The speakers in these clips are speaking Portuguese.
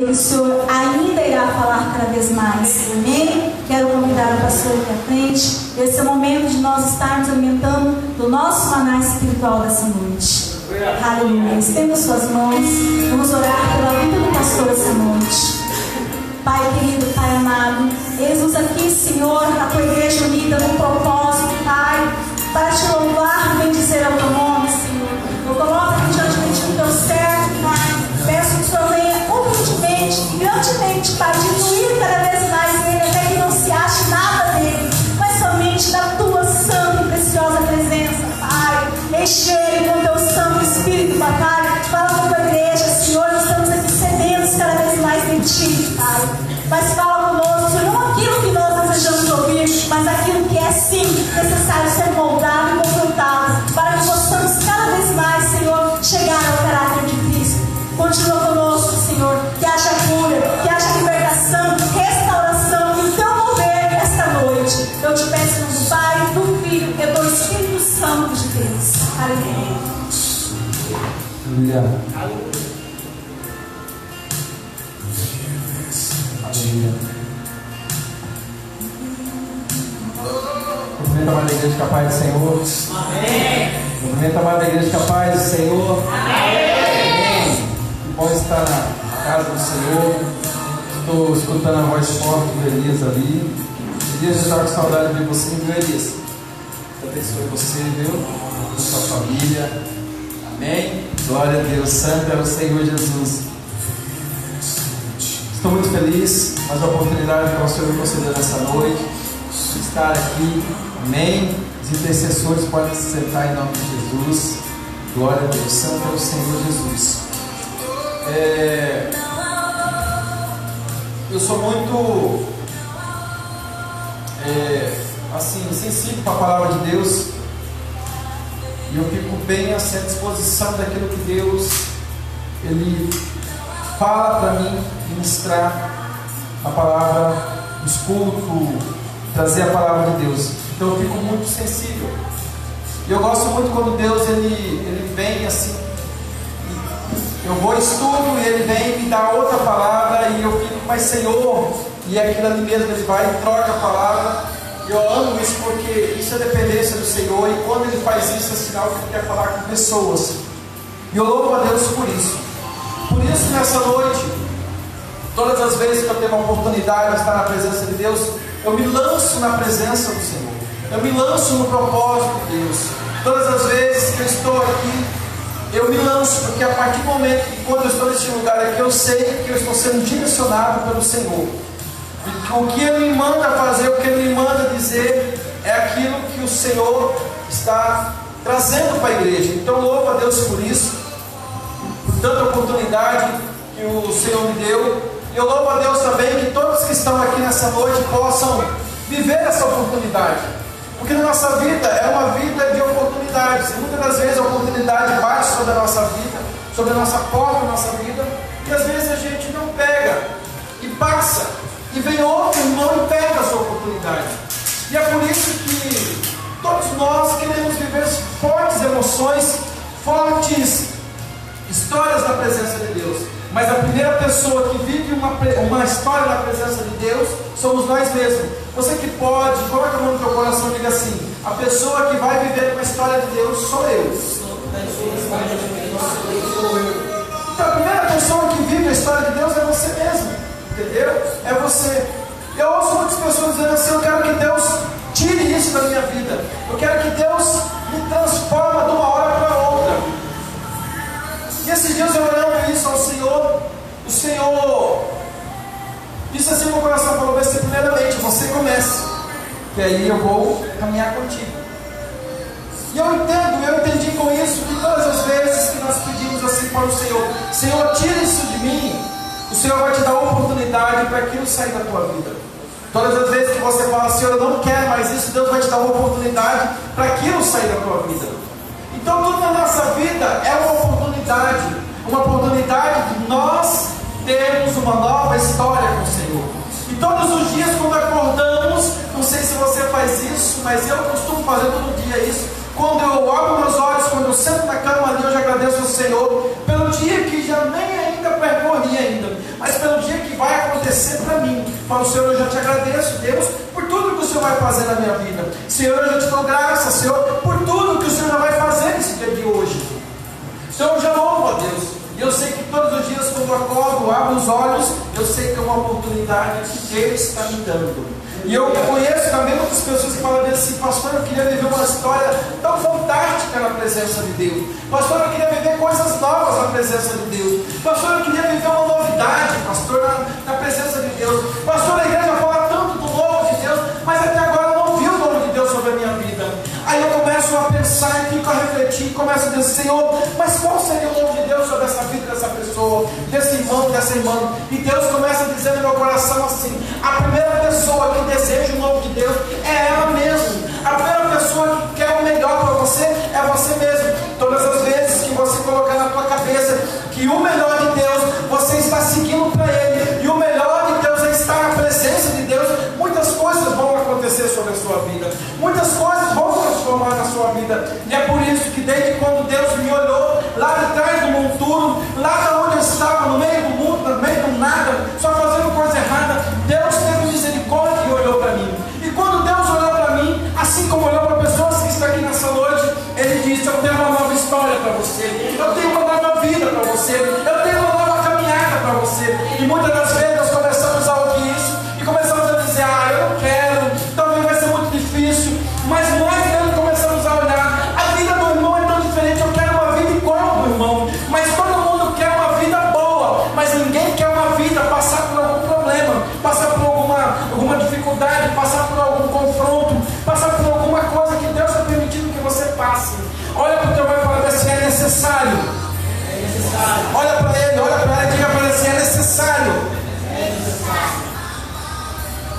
O Senhor ainda irá falar cada vez mais, amém? Quero convidar o pastor aqui à frente. Esse é o momento de nós estarmos alimentando do nosso maná espiritual dessa noite. Aleluia. Estenda suas mãos, vamos orar pela vida do pastor essa noite. Pai querido, Pai amado, eis-nos aqui, Senhor, a tua igreja unida no propósito, Pai, para te louvar e bendizer ao teu nome, Senhor. Eu coloco aqui diante de ti o teu servo, Pai. Peço que o Senhor venha humildemente, grandemente, Pai, diminuir cada vez mais nele, até que não se ache nada dele, mas somente da tua santa e preciosa presença, Pai. Enche ele com o teu Santo Espírito, Pai. Fala com a tua igreja, Senhor, nós estamos aqui sedentos cada vez mais em ti, Pai. Mas fala conosco, Senhor, não aquilo que nós desejamos ouvir, mas aquilo que é sim necessário ser moldado e confrontado, para que possamos cada vez mais, Senhor, chegar ao caráter de Cristo. Continua conosco, Senhor, que haja cura, que haja libertação, restauração e teu mover esta noite. Eu te peço no do Pai, do Filho e do Espírito Santo de Deus. Aleluia. Aleluia. Aleluia. Cumprimento a amada igreja que a paz do Senhor. Amém. Cumprimento a amada igreja que a paz do Senhor. Amém. Que bom estar na casa do Senhor. Estou escutando a voz forte do Elias ali. Elias, eu estava com saudade de ver você, viu, Elias? Deus abençoe você, viu? A sua família. Amém. Glória a Deus. Santo é o Senhor Jesus. Estou muito feliz, mais uma oportunidade que o Senhor me concedeu nessa noite, de estar aqui, amém. Os intercessores podem se sentar em nome de Jesus. Glória a Deus, santo é o Senhor Jesus. Eu sou muito assim, sensível para a palavra de Deus, e eu fico bem à disposição daquilo que Deus Ele fala para mim, ministrar a palavra, escuto, trazer a palavra de Deus. Então eu fico muito sensível. E eu gosto muito quando Deus ele vem assim. Eu vou estudo e Ele vem e me dá outra palavra e eu fico, mas Senhor, e aquilo ali mesmo Ele vai e troca a palavra. E eu amo isso porque isso é dependência do Senhor, e quando Ele faz isso é sinal que Ele quer falar com pessoas. E eu louvo a Deus por isso. Por isso, nessa noite, todas as vezes que eu tenho a oportunidade de estar na presença de Deus, eu me lanço na presença do Senhor. Eu me lanço no propósito de Deus. Todas as vezes que eu estou aqui, eu me lanço, porque a partir do momento que quando eu estou neste lugar aqui, eu sei que eu estou sendo direcionado pelo Senhor. O que Ele me manda fazer, o que Ele me manda dizer, é aquilo que o Senhor está trazendo para a igreja. Então, louvo a Deus por isso, por tanta oportunidade que o Senhor me deu. E eu louvo a Deus também que todos que estão aqui nessa noite possam viver essa oportunidade, porque na nossa vida é uma vida de oportunidades, e muitas das vezes a oportunidade bate sobre a nossa vida, sobre a nossa porta da nossa vida, e às vezes a gente não pega, e passa, e vem outro irmão e pega a sua oportunidade. E é por isso que todos nós queremos viver fortes emoções, fortes histórias da presença de Deus. Mas a primeira pessoa que vive uma história da presença de Deus somos nós mesmos. Você que pode, coloca a mão no teu coração e diga assim: a pessoa que vai viver uma história de Deus sou eu. Então a primeira pessoa que vive a história de Deus é você mesmo. Entendeu? É você. Eu ouço muitas pessoas dizendo assim: eu quero que Deus tire isso da minha vida. Eu quero que Deus me transforme de uma hora para outra. E esses dias eu orando isso ao Senhor, o Senhor disse assim no meu coração, falou: vai ser primeiramente, você comece, que aí eu vou caminhar contigo. E eu entendi com isso que todas as vezes que nós pedimos assim para o Senhor: Senhor, tira isso de mim, o Senhor vai te dar uma oportunidade para aquilo sair da tua vida. Todas as vezes que você fala: Senhor, eu não quero mais isso, Deus vai te dar uma oportunidade para aquilo sair da tua vida. Então tudo na nossa vida é uma oportunidade de nós termos uma nova história com o Senhor. E todos os dias quando acordamos, não sei se você faz isso, mas eu costumo fazer todo dia isso. Quando eu abro meus olhos, quando eu sento na cama ali, eu já agradeço ao Senhor pelo dia que já nem ainda vergonha ainda, mas pelo dia que vai acontecer para mim. Falo, Senhor, eu já te agradeço, Deus, por tudo que o Senhor vai fazer na minha vida. Senhor, eu já te dou graça, Senhor, por tudo que o Senhor já vai fazer nesse dia de hoje. Senhor, eu já louvo a Deus. E eu sei que todos os dias, quando eu acordo, abro os olhos, eu sei que é uma oportunidade que Deus está me dando. E eu conheço também muitas pessoas que falam assim: pastor, eu queria viver uma história tão fantástica na presença de Deus. Pastor, eu queria viver coisas novas na presença de Deus. Pastor, eu queria viver uma novidade, pastor, na presença de Deus. Pastor, a igreja fala tanto do novo de Deus, mas até agora eu não vi o novo de Deus sobre a minha vida. Aí eu começo a pensar e fico a refletir, começo a dizer: Senhor, mas qual seria o novo de Deus sobre essa vida dessa pessoa, desse irmão, dessa irmã? E Deus começa a dizer no meu coração assim: a primeira pessoa que deseja o novo de Deus é ela mesma. A primeira pessoa que quer o melhor para você é você mesmo. Todas as vezes que você colocar na tua cabeça que o melhor de Deus você está seguindo para Ele, e o melhor de Deus é estar na presença de Deus, muitas coisas vão acontecer sobre a sua vida, muitas coisas vão transformar na sua vida. E é por isso que desde quando Deus me olhou lá de trás do monturo, lá de onde eu estava, no meio do mundo, no meio do nada, só fazendo coisa errada, Deus teve misericórdia e olhou para mim. E quando Deus olhou para mim, assim como olhou para pessoas que estão aqui nessa noite, Ele disse: eu tenho uma nova história para você, eu tenho uma nova vida para você, eu tenho uma nova caminhada para você. E muitas das vezes nós começamos a ouvir isso e começamos a dizer: ah, eu não quero, talvez vai ser muito difícil. Mas nós mesmos começamos a olhar, a vida do irmão é tão diferente. Eu quero uma vida igual ao do irmão, mas todo mundo quer uma vida boa, mas ninguém quer uma vida passar por algum problema, passar por alguma dificuldade, passar por algum confronto, passar por alguma coisa que Deus está permitindo que você passe. Olha para o teu irmão e fala assim: é necessário. Olha para ele, olha para ela e diga para ele assim: é necessário.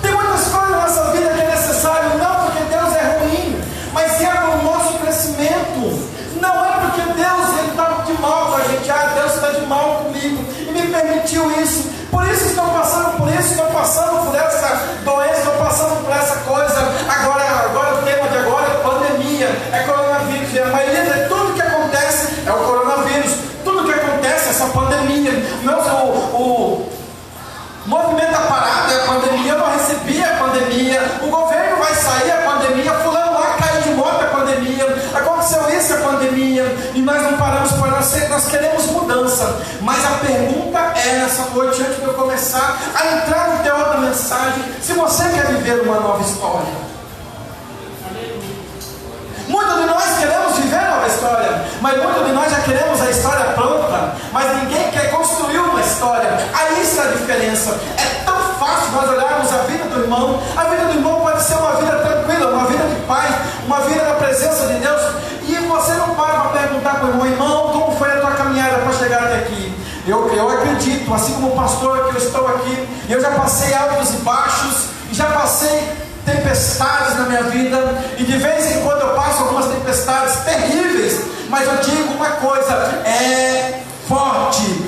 Tem muitas coisas na nossa vida que é necessário, não porque Deus é ruim, mas é para o nosso crescimento. Não é porque Deus está de mal com a gente: ah, Deus está de mal comigo e me permitiu isso, por isso estou passando por isso, estou passando por essa doença, estou passando por essa coisa. Agora o tema de agora é pandemia, é coronavírus. A maioria de tudo que acontece é o coronavírus, tudo que acontece é essa pandemia. O movimento da parada é a pandemia, eu não recebi a pandemia, o governo vai sair a pandemia, fulano lá caiu de moto a pandemia, aconteceu isso a pandemia, e nós não paramos por nós queremos mudança. Mas a pergunta é nessa noite, antes de eu começar a entrar no teor da mensagem, se você quer viver uma nova história. Muitos de nós queremos viver a nova história, mas muitos de nós já queremos a história pronta, mas ninguém quer construir uma história. Aí está a diferença. É tão fácil nós olharmos a vida do irmão. A vida do irmão pode ser uma vida tranquila, uma vida de paz, uma vida na presença de Deus, e você não para perguntar para o irmão: irmão, como foi a tua caminhada para chegar até aqui? Eu acredito, assim como pastor que eu estou aqui, eu já passei altos e baixos, já passei tempestades na minha vida, e de vez em quando eu passo algumas tempestades terríveis, mas eu digo uma coisa: é forte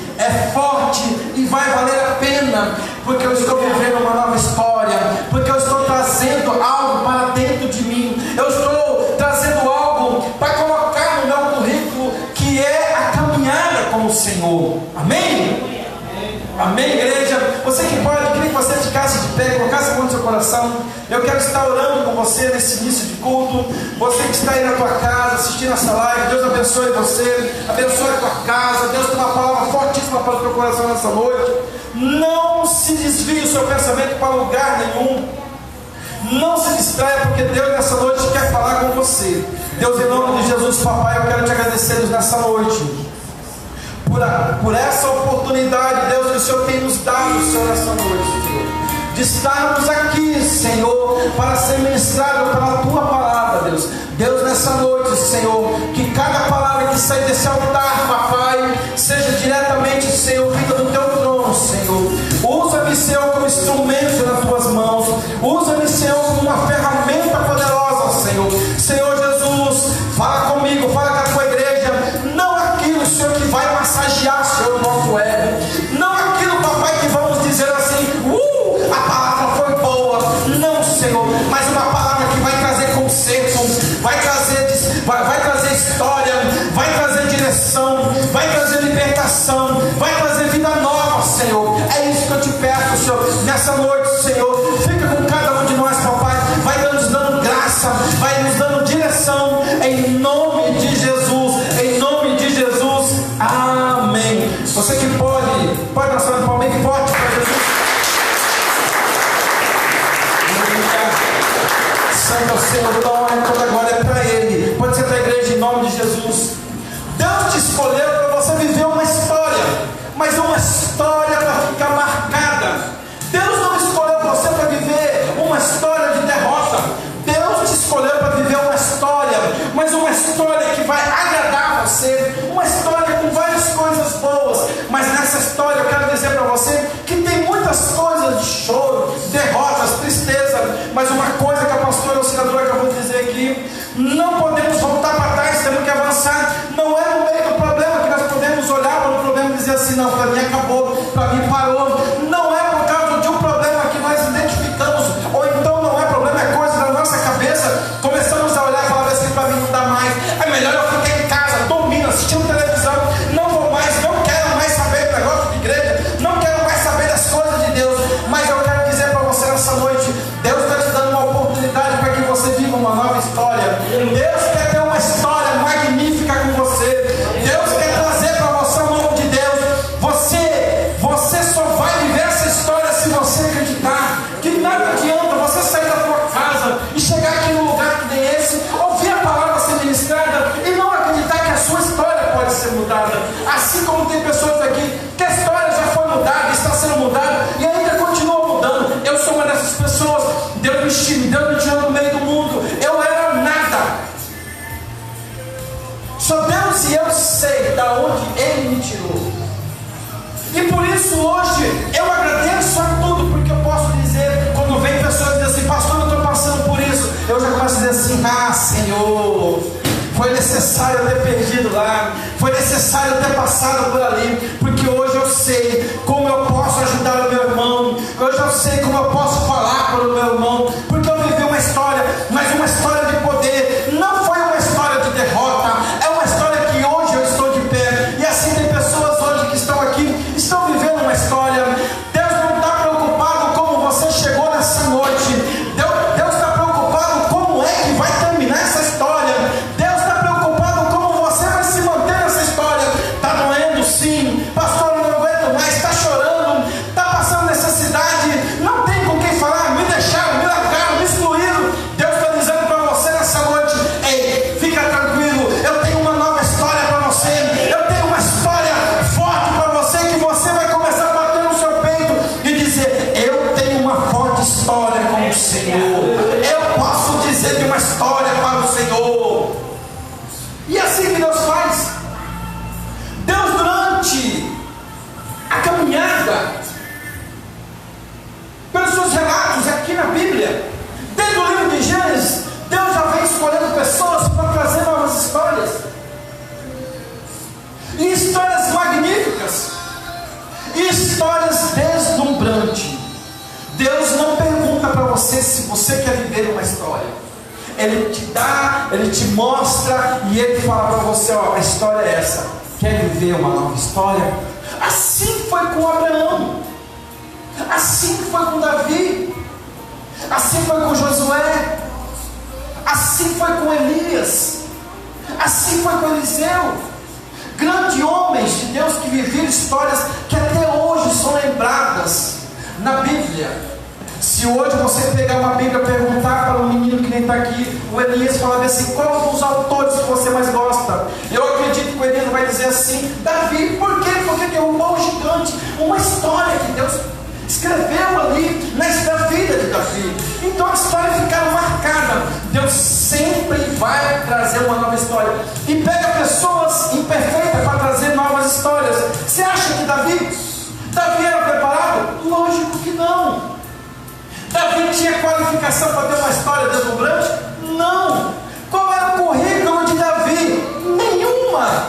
e vai valer a pena, porque eu estou vivendo uma nova história, porque eu estou trazendo algo para dentro de mim, eu estou trazendo algo para colocar no meu currículo, que é a caminhada com o Senhor. Amém? Amém, igreja? Você que pode, eu queria que você ficasse de pé, colocasse a mão no seu coração. Eu quero estar orando com você nesse início de culto. Você que está aí na tua casa, assistindo essa live, Deus abençoe você, abençoe a tua casa. Deus tem uma palavra fortíssima para o teu coração nessa noite. Não se desvie o seu pensamento para lugar nenhum. Não se distraia, porque Deus nessa noite quer falar com você. Deus, em nome de Jesus, papai, eu quero te agradecer nessa noite por essa oportunidade, Deus, que o Senhor tem nos dado, Senhor, nessa noite, Senhor, de estarmos aqui, Senhor, para ser ministrado pela Tua palavra, Deus. Deus, nessa noite, Senhor, que cada palavra que sair desse altar, papai, seja diretamente, Senhor, vinda do Teu trono, Senhor. Usa-me, Senhor, como instrumento nas Tuas mãos. Usa-me, Senhor, como uma ferramenta poderosa, Senhor. Senhor Jesus, fala comigo, fala com a Tua igreja. Não aquilo, Senhor, que vai massagear, Senhor, o nosso ego. Não aquilo, papai, que vamos dizer assim: a palavra foi boa. Não, Senhor, mas uma palavra que vai trazer conserto, vai trazer história, vai trazer direção, vai trazer libertação, vai trazer vida nova. nessa noite, Senhor, fica com cada um de nós, papai, vai nos dando graça, vai nos dando direção, em nome de Jesus, em nome de Jesus, amém. Você que pode lançar um palminho bem forte para Jesus. Santo Senhor, toda glória é para Ele. Pode ser para a igreja em nome de Jesus. Deus te escolheu para você viver uma história, mas uma história para ficar marcada. Deus não escolheu você para viver uma história de derrota. Deus te escolheu para viver uma história, mas uma história que vai agradar você, uma história com várias coisas boas. Mas nessa história eu quero dizer para você que tem muitas coisas de choro, derrotas, tristeza, mas uma coisa que a pastora auxiliadora acabou de dizer aqui: não podemos voltar para trás, temos que avançar. Não é no meio do problema que nós podemos olhar para o problema e dizer assim: não, para mim acabou, para mim parou. Não é por causa de um problema que nós identificamos, ou então não é problema, é coisa da nossa cabeça. Começamos a olhar e falar assim: para mim não dá mais, é melhor eu ficar em casa, dormindo, assistindo televisão, não vou mais, não quero mais saber do negócio de igreja, não quero mais saber das coisas de Deus. Mas eu quero dizer para você nessa noite: Deus está te dando uma oportunidade para que você viva uma nova história. Deus quer ter uma história magnífica com você. Deus quer trazer para você o nome de Deus. Você só vai viver essa história se você acreditar. Que nada adianta você sair da tua casa e chegar aqui num lugar que nem esse, ouvir a palavra ser ministrada e não acreditar que a sua história pode ser mudada. Assim como tem pessoas aqui que a história já foi mudada, está sendo mudada e ainda continua mudando. Eu sou uma dessas pessoas. Deus me tirou do meio do mundo. Eu era nada. Só Deus e eu sei da onde Ele me tirou. E por isso hoje eu agradeço a tudo, porque eu posso dizer, quando vem pessoas e dizem assim: pastor, eu estou passando por isso, eu já posso dizer assim: ah, Senhor, foi necessário eu ter perdido lá, foi necessário eu ter passado por ali, porque hoje eu sei como eu posso ajudar o meu irmão, hoje eu sei como eu posso falar para o meu irmão, porque eu vivi uma história, mas uma história de poder. Não foi uma história de derrota, é uma história que hoje eu estou de pé. E assim tem pessoas hoje que estão aqui, estão vivendo uma história. Deus não está preocupado como você chegou nessa noite. Deus está preocupado como é que vai terminar essa história. Deus está preocupado como você vai se manter nessa história. Está doendo sim, pastor, eu não aguento mais, está chorando, está passando necessidade, não tem com quem falar, me deixaram, me largaram, me excluíram. Deus está dizendo para você nessa noite: ei, fica tranquilo, eu tenho uma nova história para você, eu tenho uma história forte para você, que você vai começar a bater no seu peito e dizer: eu tenho uma forte história com o Senhor, eu posso dizer de uma história para o Senhor. E assim que Deus faz. Deus, durante a caminhada, pelos seus relatos aqui na Bíblia, desde o livro de Gênesis, Deus já vem escolhendo pessoas para trazer novas histórias, e histórias magníficas, e histórias deslumbrantes. Deus não pergunta para você se você quer viver uma história. Ele te dá, Ele te mostra, e Ele fala para você: ó, a história é essa. Quer viver uma nova história? Assim foi com Abraão, assim foi com Davi, assim foi com Josué, assim foi com Elias, assim foi com Eliseu. Grandes homens de Deus que viveram histórias que até hoje são lembradas na Bíblia. Se hoje você pegar uma Bíblia e perguntar para um menino que nem está aqui, o Elias fala assim: qual dos autores que você mais gosta? Eu acredito que o Elias vai dizer assim: Davi. Por quê? Porque derrubou um gigante, uma história que Deus escreveu ali na vida de Davi. Então a história ficaram marcada. Deus sempre vai trazer uma nova história, e pega pessoas imperfeitas para trazer novas histórias. Você acha que Davi era preparado? Lógico que não. Davi tinha qualificação para ter uma história deslumbrante? Não. Qual era o currículo de Davi? Nenhuma.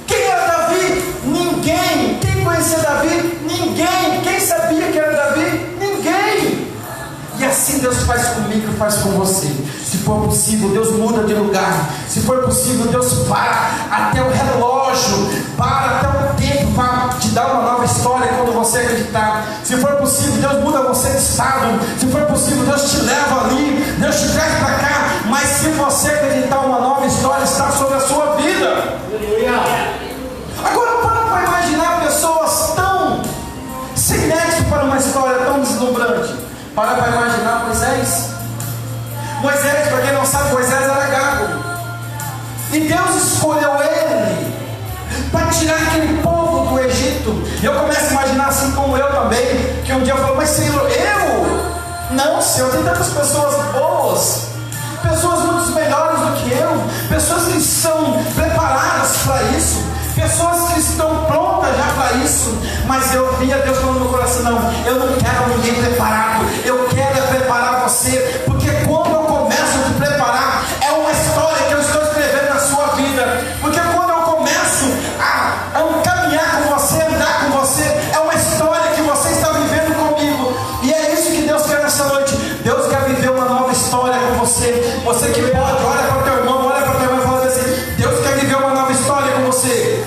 Quem era Davi? Ninguém. Quem conhecia Davi? Ninguém. Quem sabia que era Davi? Ninguém. E assim Deus faz comigo. comigo e faz com você. Se for possível, Deus muda de lugar. Se for possível, Deus para até o relógio, para até o tempo, para te dar uma nova história quando você acreditar. Se for possível, Deus muda você de estado. Se for possível, Deus te leva ali, Deus te traz para cá. Mas se você acreditar, uma nova história está sobre a sua vida. Agora para imaginar pessoas tão sem nexo para uma história tão deslumbrante. Para imaginar Moisés. Moisés, para quem não sabe, Moisés era gago. E Deus escolheu ele para tirar aquele povo do Egito. Eu começo a imaginar assim como eu também, que um dia eu falo, mas Senhor, eu? Não, Senhor, tem tantas pessoas boas, pessoas muito melhores do que eu, pessoas que são preparadas para isso, pessoas que estão prontas já para isso. Mas eu via Deus falando no meu coração, não, eu não quero ninguém preparado, eu quero é preparar você, porque quando eu começo a te preparar, é uma história que eu estou escrevendo na sua vida. Porque quando eu começo a caminhar com você, andar com você, é uma história que você está vivendo comigo. E é isso que Deus quer nessa noite. Deus quer viver uma nova história com você. Você que pode, olha para o teu irmão, olha para o teu irmão e fala assim, Deus quer viver uma nova história com você.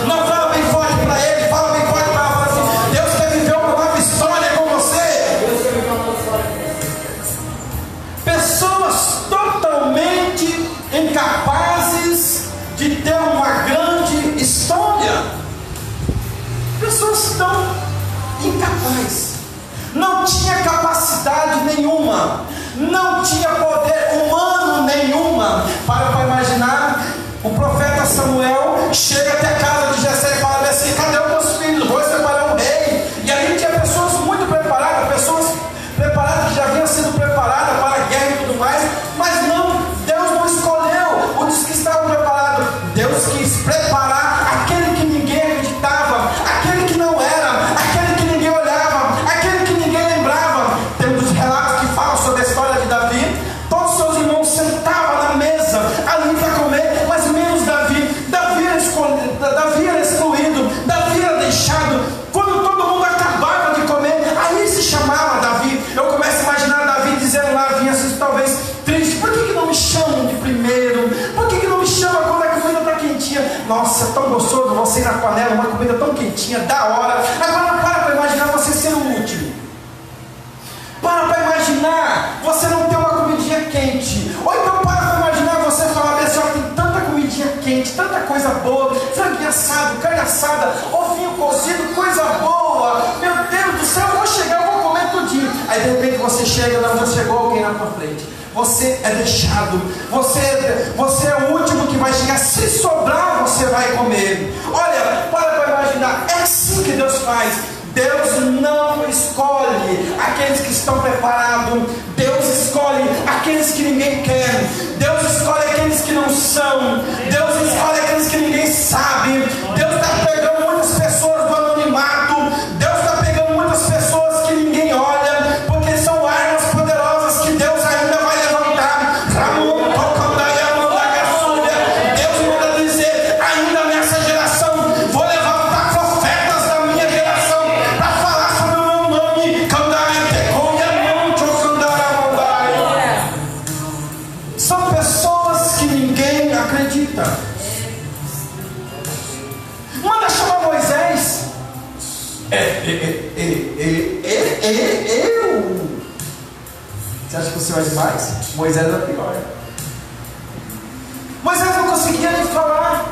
Não fala bem forte para ele, fala bem forte para ela, fala assim, Deus quer viver uma nova história com você. Pessoas totalmente incapazes de ter uma grande história. Pessoas tão incapazes. Não tinha capacidade nenhuma, não tinha poder humano nenhuma. Para imaginar, o profeta Samuel chega até a casa de Jessé e fala assim, cadê os meus filhos? Vou separar um rei. E ali tinha pessoas muito preparadas, pessoas preparadas que já haviam sido preparadas para a guerra e tudo mais. Mas não, Deus não escolheu os que estavam preparados. Deus quis preparar aquele que ninguém acreditava, aquele que não era, aquele que ninguém olhava, aquele que ninguém lembrava. Temos relatos que falam sobre a história de Davi. Todos os seus irmãos sentavam na mesa ali para comer, mas menos Davi. Davi era escolhido, Davi era excluído, Davi era deixado. Quando todo mundo acabava de comer, aí se chamava Davi. Eu começo a imaginar Davi dizendo lá, vinha assim, talvez triste, por que não me chamam de primeiro? Por que não me chamam quando a comida está quentinha? Nossa, é tão gostoso você ir na panela, uma comida tão quentinha, da hora. Agora para imaginar você ser o último. Para imaginar você não ter uma comidinha quente. Ou então para imaginar você falar assim, ó, tem tanta comidinha quente, tanta coisa boa, franguinho assado, carne assada, ovinho cozido, coisa boa. Meu Deus do céu, eu vou chegar, eu vou comer tudinho. Aí de repente você chega, não, já chegou alguém na tua frente. Você é deixado, você é o último que vai chegar. Se sobrar, você vai comer. Olha, para imaginar, é assim que Deus faz. Deus não escolhe aqueles que estão preparados. Deus escolhe aqueles que ninguém quer. Deus escolhe aqueles que não são. Deus escolhe aqueles que ninguém sabe. Deus está pegando muitas pessoas do anonimato. Deus está pegando muitas pessoas que ninguém olha, porque são armas poderosas que Deus ainda vai levantar. Deus manda dizer, ainda nessa geração, vou levantar profetas da minha geração para falar sobre o meu nome. São pessoas que ninguém acredita. Manda chamar Moisés. Eu. Você acha que o Senhor é demais? Moisés era pior. Moisés não conseguia nem falar.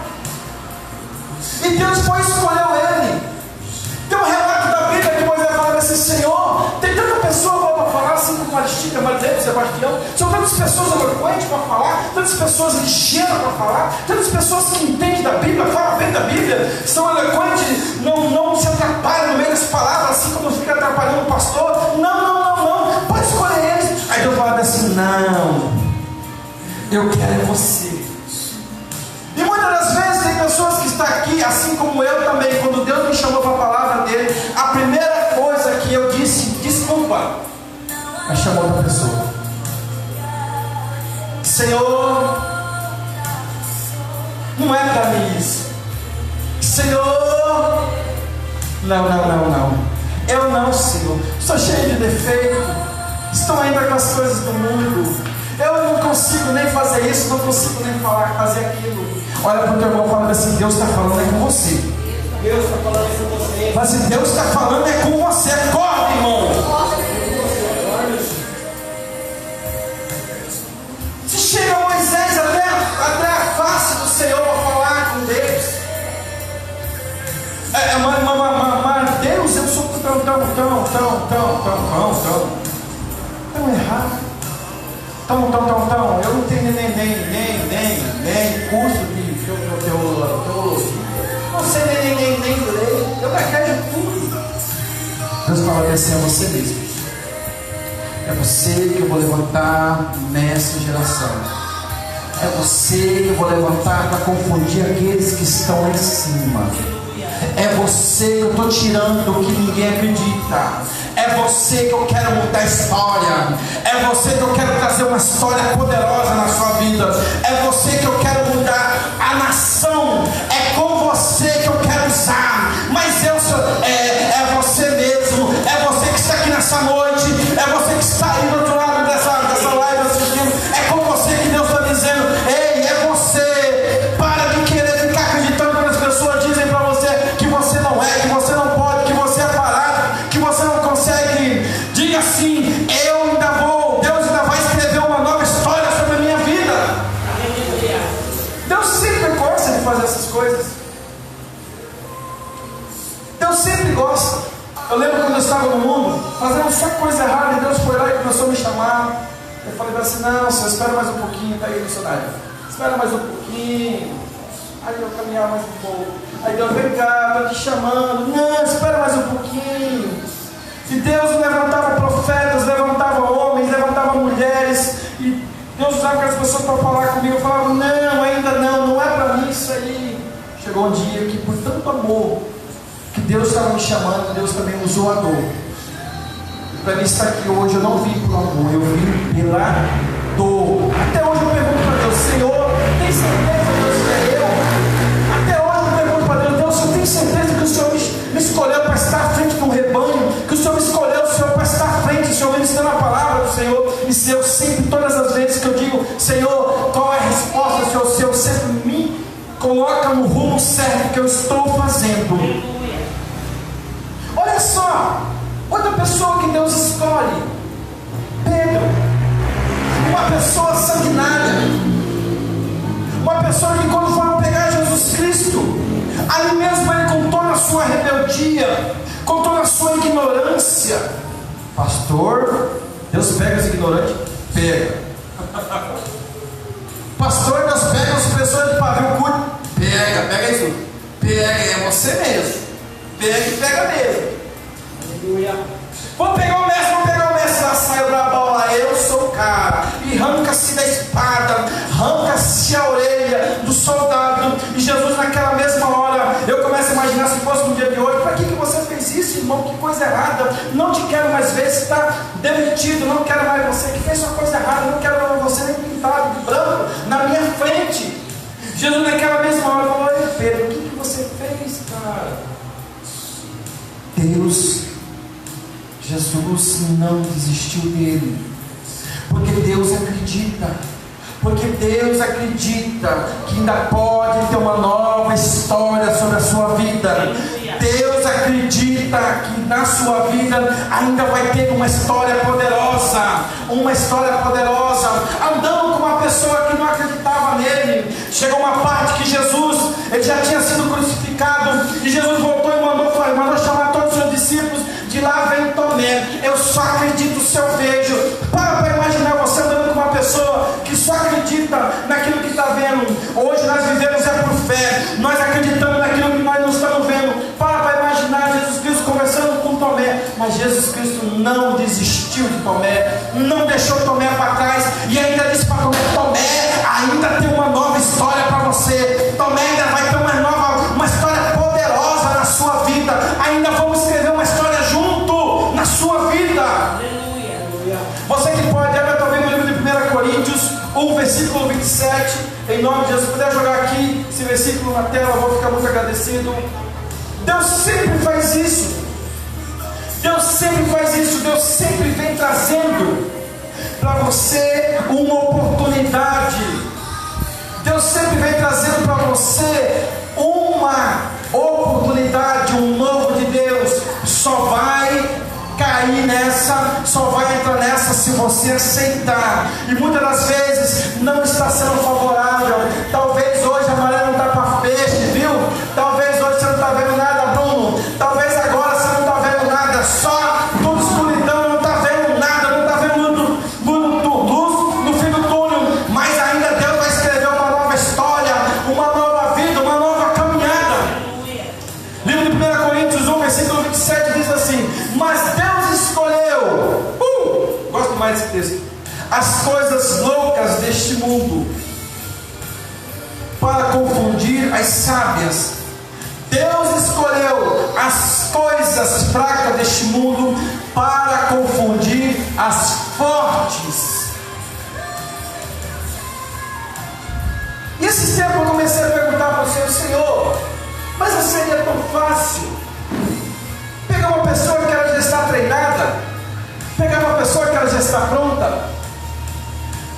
E Deus foi escolheu ele. Tem um relato da Bíblia que Moisés fala assim, Senhor, tem tanta pessoa boa para falar, assim como Maristica, Marileiro, Sebastião. São tantas pessoas eloquentes para falar, tantas pessoas ligeiras para falar, tantas pessoas que entendem da Bíblia, falam bem da Bíblia, são eloquentes, não se atrapalham no meio das palavras, assim como fica atrapalhando o pastor. Não, pode escolher eles. Aí Deus fala assim, não, eu quero você. E muitas das vezes tem pessoas que estão aqui, assim como eu também, quando Deus me chamou para a palavra dele, a primeira coisa que eu disse, desculpa, mas chamou outra pessoa. Senhor, não é para mim isso. Senhor, não. Eu não, Senhor, sou cheio de defeito. estão ainda com as coisas do mundo. Eu não consigo nem fazer isso, não consigo nem fazer aquilo. Olha para o teu irmão e fala assim: Deus está falando é com você. Deus está falando com você. Fala assim: Deus está falando é com você. Acorda, irmão. Se chega Moisés até a face do Senhor para falar com Deus. Mas Deus, eu sou tão errado. Eu não tenho nem curso de teologia. Não sei nem ler. Eu gaguejo tudo. Deus fala assim: é você mesmo. É você que eu vou levantar nessa geração. É você que eu vou levantar para confundir aqueles que estão lá em cima. É você que eu estou tirando do que ninguém acredita. É você que eu quero mudar a história. É você que eu quero trazer uma história poderosa na sua vida. É você que eu quero mudar a nação. É com você que eu quero usar. Mas é você mesmo. É você que está aqui nessa noite. É você que está aí do outro lado dessa live assistindo. É com você que Deus está dizendo: ei, é você. Para de querer ficar acreditando quando as pessoas dizem para você que você não é, que você não pode, que você é parado, que você não consegue. Diga assim: eu ainda vou. Deus ainda vai escrever uma nova história sobre a minha vida. Deus sempre gosta de fazer essas coisas. Deus sempre gosta. Eu lembro quando eu estava no mundo fazendo só coisa errada, e Deus foi lá e começou a me chamar. Eu falei assim: não, Senhor, espera mais um pouquinho. Está aí, missionário. Espera mais um pouquinho. Aí eu caminhava mais um pouco. Aí Deus: vem cá, estou te chamando. Não, espera mais um pouquinho. E Deus levantava profetas, levantava homens, levantava mulheres. E Deus usava aquelas pessoas para falar comigo. Eu falava: não, ainda não é para mim isso aí. Chegou um dia que, por tanto amor que Deus estava me chamando, Deus também usou a dor. Para mim estar aqui hoje, eu não vim por amor, eu vim pela dor. Até hoje eu pergunto para Deus: Senhor, tem certeza, Deus, que é eu? Até hoje eu pergunto para Deus: Deus, eu tenho certeza que o Senhor me escolheu para estar à frente de um rebanho, que o Senhor me escolheu, Senhor, para estar à frente, o Senhor me ensinando a palavra do Senhor. E se eu sempre, todas as vezes que eu digo: Senhor, qual é a resposta, Senhor, se eu sempre me coloca no rumo certo que eu estou fazendo. Olha só, outra pessoa que Deus escolhe, Pedro, uma pessoa sanguinária, uma pessoa que, quando foram pegar Jesus Cristo, ali mesmo ele, com toda a sua rebeldia, com toda a sua ignorância: pastor, Deus pega os ignorantes? Pega. Pastor, Deus pega as pessoas de pavio curto? Pega isso. Pega, é você mesmo. Pega e pega mesmo. Aleluia. Vou pegar o mestre, lá sai o brabão lá: eu sou o cara. E arranca-se da espada, arranca-se a orelha do soldado. E Jesus, naquela mesma hora, eu começo a imaginar, se fosse no dia de hoje: para que você fez isso, irmão? Que coisa errada. Não te quero mais ver, você está demitido. Não quero mais você que fez uma coisa errada. Não quero mais você nem pintado de branco na minha frente. Jesus, naquela mesma hora, falou: ei, Pedro, o que você fez, cara? Jesus não desistiu dele, porque Deus acredita que ainda pode ter uma nova história sobre a sua vida. Deus acredita que na sua vida ainda vai ter uma história poderosa, andando com uma pessoa que não acreditava nele. Chegou uma parte que Jesus, ele já tinha sido crucificado, e Jesus voltou e mandou chamar todos os seus discípulos. De lá vem Tomé: eu só acredito se eu vejo. Para imaginar você andando com uma pessoa que só acredita naquilo que está vendo. Hoje nós vivemos por fé, nós acreditamos naquilo que nós não estamos vendo. Para imaginar Jesus Cristo conversando com Tomé, mas Jesus Cristo não desistiu de Tomé, não deixou Tomé para trás, e ainda disse para Tomé: Tomé, ainda tem uma nova história para você. Tomé, ainda vai ter uma história poderosa na sua vida. Ainda vamos escrever uma história junto na sua vida. Aleluia. Você que pode, abra também no livro de 1 Coríntios 1, versículo 27. Em nome de Jesus, se puder jogar aqui esse versículo na tela, eu vou ficar muito agradecido. Deus sempre faz isso. Deus sempre vem trazendo para você uma oportunidade. Deus sempre vem trazendo para você uma oportunidade, um novo de Deus. Só vai cair nessa, só vai entrar nessa se você aceitar. E muitas das vezes não está sendo favorável. Talvez hoje a maré não está para peixe, viu? Talvez hoje você não está vendo nada, Bruno. Talvez agora você não está vendo nada, só tudo escuridão, não está vendo nada, não está vendo luz no fim do túnel. Mas ainda Deus vai escrever uma nova história, uma nova vida, uma nova caminhada. Livro de 1 Coríntios 1, versículo 27 diz assim: mas Deus escolheu, gosto mais desse texto, as coisas loucas deste mundo para confundir as sábias. Deus escolheu as coisas fracas deste mundo para confundir as fortes. E esse tempo eu comecei a perguntar para o Senhor, mas assim seria tão fácil pegar uma pessoa que ela já está treinada, pegar uma pessoa que ela já está pronta.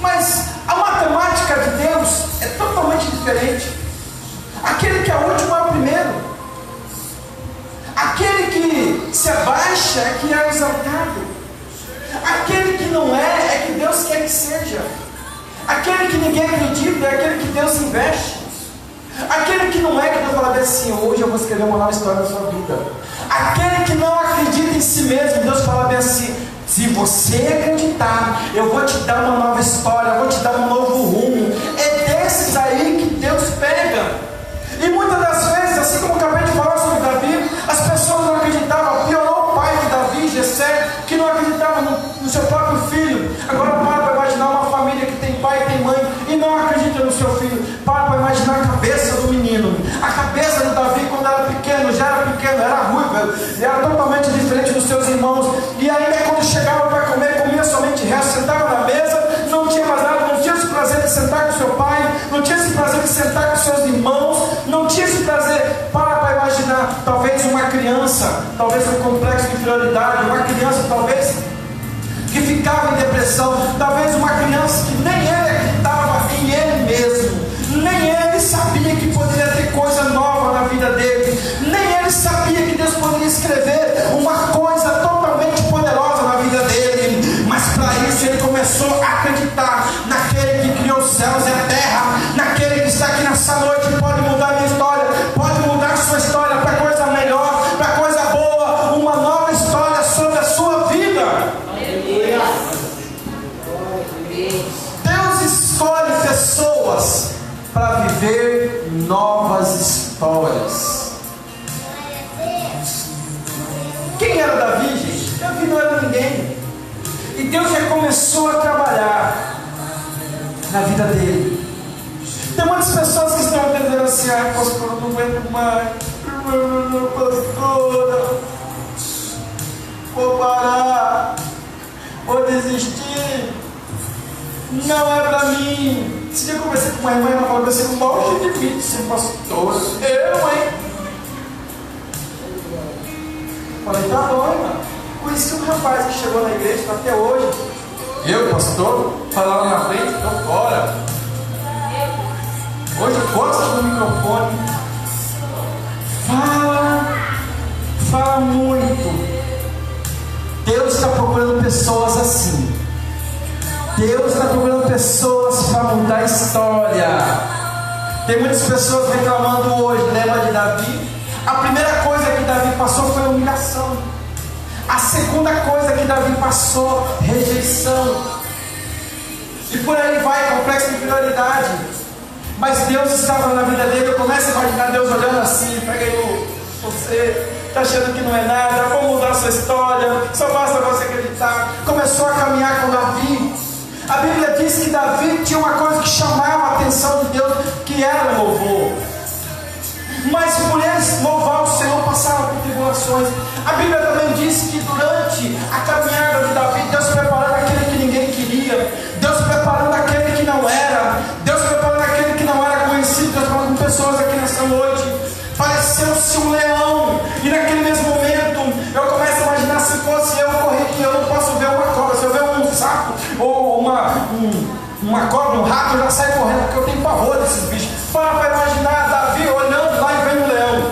Mas a matemática de Deus é totalmente diferente. Aquele que é o último é o primeiro. Aquele que se abaixa é que é exaltado. Aquele que não é que Deus quer que seja. Aquele que ninguém acredita é aquele que Deus investe. Aquele que não é que Deus fala assim: hoje eu vou escrever uma nova história na sua vida. Aquele que não acredita em si mesmo, Deus fala bem assim: se você acreditar, eu vou te dar uma nova história, eu vou te dar um novo rumo. É desses aí que Deus pega. E muitas das vezes, assim como eu acabei de falar sobre Davi, as pessoas não acreditavam. Piorou o pai de Davi, Jessé, que não acreditava no seu próprio filho. Agora para imaginar uma família que tem pai e tem mãe e não acredita no seu filho. Para imaginar a cabeça do menino. A cabeça do Davi quando era pequeno, já era pequeno, era ruiva, era totalmente diferente dos seus irmãos. E ainda quando chegava para comer, comia somente resto, sentava na mesa, não tinha mais nada, não tinha esse prazer de sentar com seu pai, não tinha esse prazer de sentar com seus irmãos, não tinha esse prazer. Para imaginar, talvez uma criança, talvez um complexo de inferioridade, uma criança talvez que ficava em depressão, talvez uma criança que nem ele acreditava em ele mesmo, nem ele sabia que poderia ter coisa nova na vida dele, nem ele sabia que Deus poderia escrever uma coisa totalmente poderosa na vida dele. Mas para isso ele começou a acreditar naquele que criou os céus e a terra, naquele que está aqui nessa noite e pode mudar a minha história, pode mudar a sua história para coisa melhor, para coisa boa, uma nova história sobre a sua vida. Deus escolhe pessoas para viver novas histórias. Quem era Davi, gente? Davi não era ninguém. E Deus já começou a trabalhar na vida dele. Tem muitas pessoas que estão dizendo assim: ai, pastor, eu não aguento mais. Pastora, vou parar, vou desistir, não é para mim. Esse dia eu conversei com uma irmã e ela falou assim: não morre de mim, ser pastor. Hein? Falei: tá bom, irmã. Por isso que um rapaz que chegou na igreja está até hoje. Eu, pastor, falar lá na frente, então fora. Hoje gosta do microfone. Fala muito. Deus está procurando pessoas assim. Deus está procurando pessoas para mudar a história. Tem muitas pessoas reclamando hoje. Lembra de Davi? A primeira coisa que Davi passou foi humilhação. A segunda coisa que Davi passou, rejeição. E por aí vai, complexo de inferioridade. Mas Deus estava na vida dele. Eu começo a imaginar Deus olhando assim: pega aí, você está achando que não é nada, vou mudar a sua história, só basta você acreditar. Começou a caminhar com Davi. A Bíblia diz que Davi tinha uma coisa que chamava a atenção de Deus, que era o louvor. Mas por eles louvar o Senhor, passaram por tribulações. A Bíblia também diz que durante a caminhada de Davi, Deus preparando aquele que ninguém queria, Deus preparando aquele que não era, Deus preparando aquele que não era conhecido. Deus falando com pessoas aqui nessa noite. Pareceu-se um leão, e naquele mesmo momento eu começo a imaginar: se fosse eu, correria. Eu não posso ver uma cobra, se eu ver um sapo ou uma cobra, um rato, eu já saio correndo, porque eu tenho pavor desses bichos. Para imaginar Davi olhando lá e vendo o leão.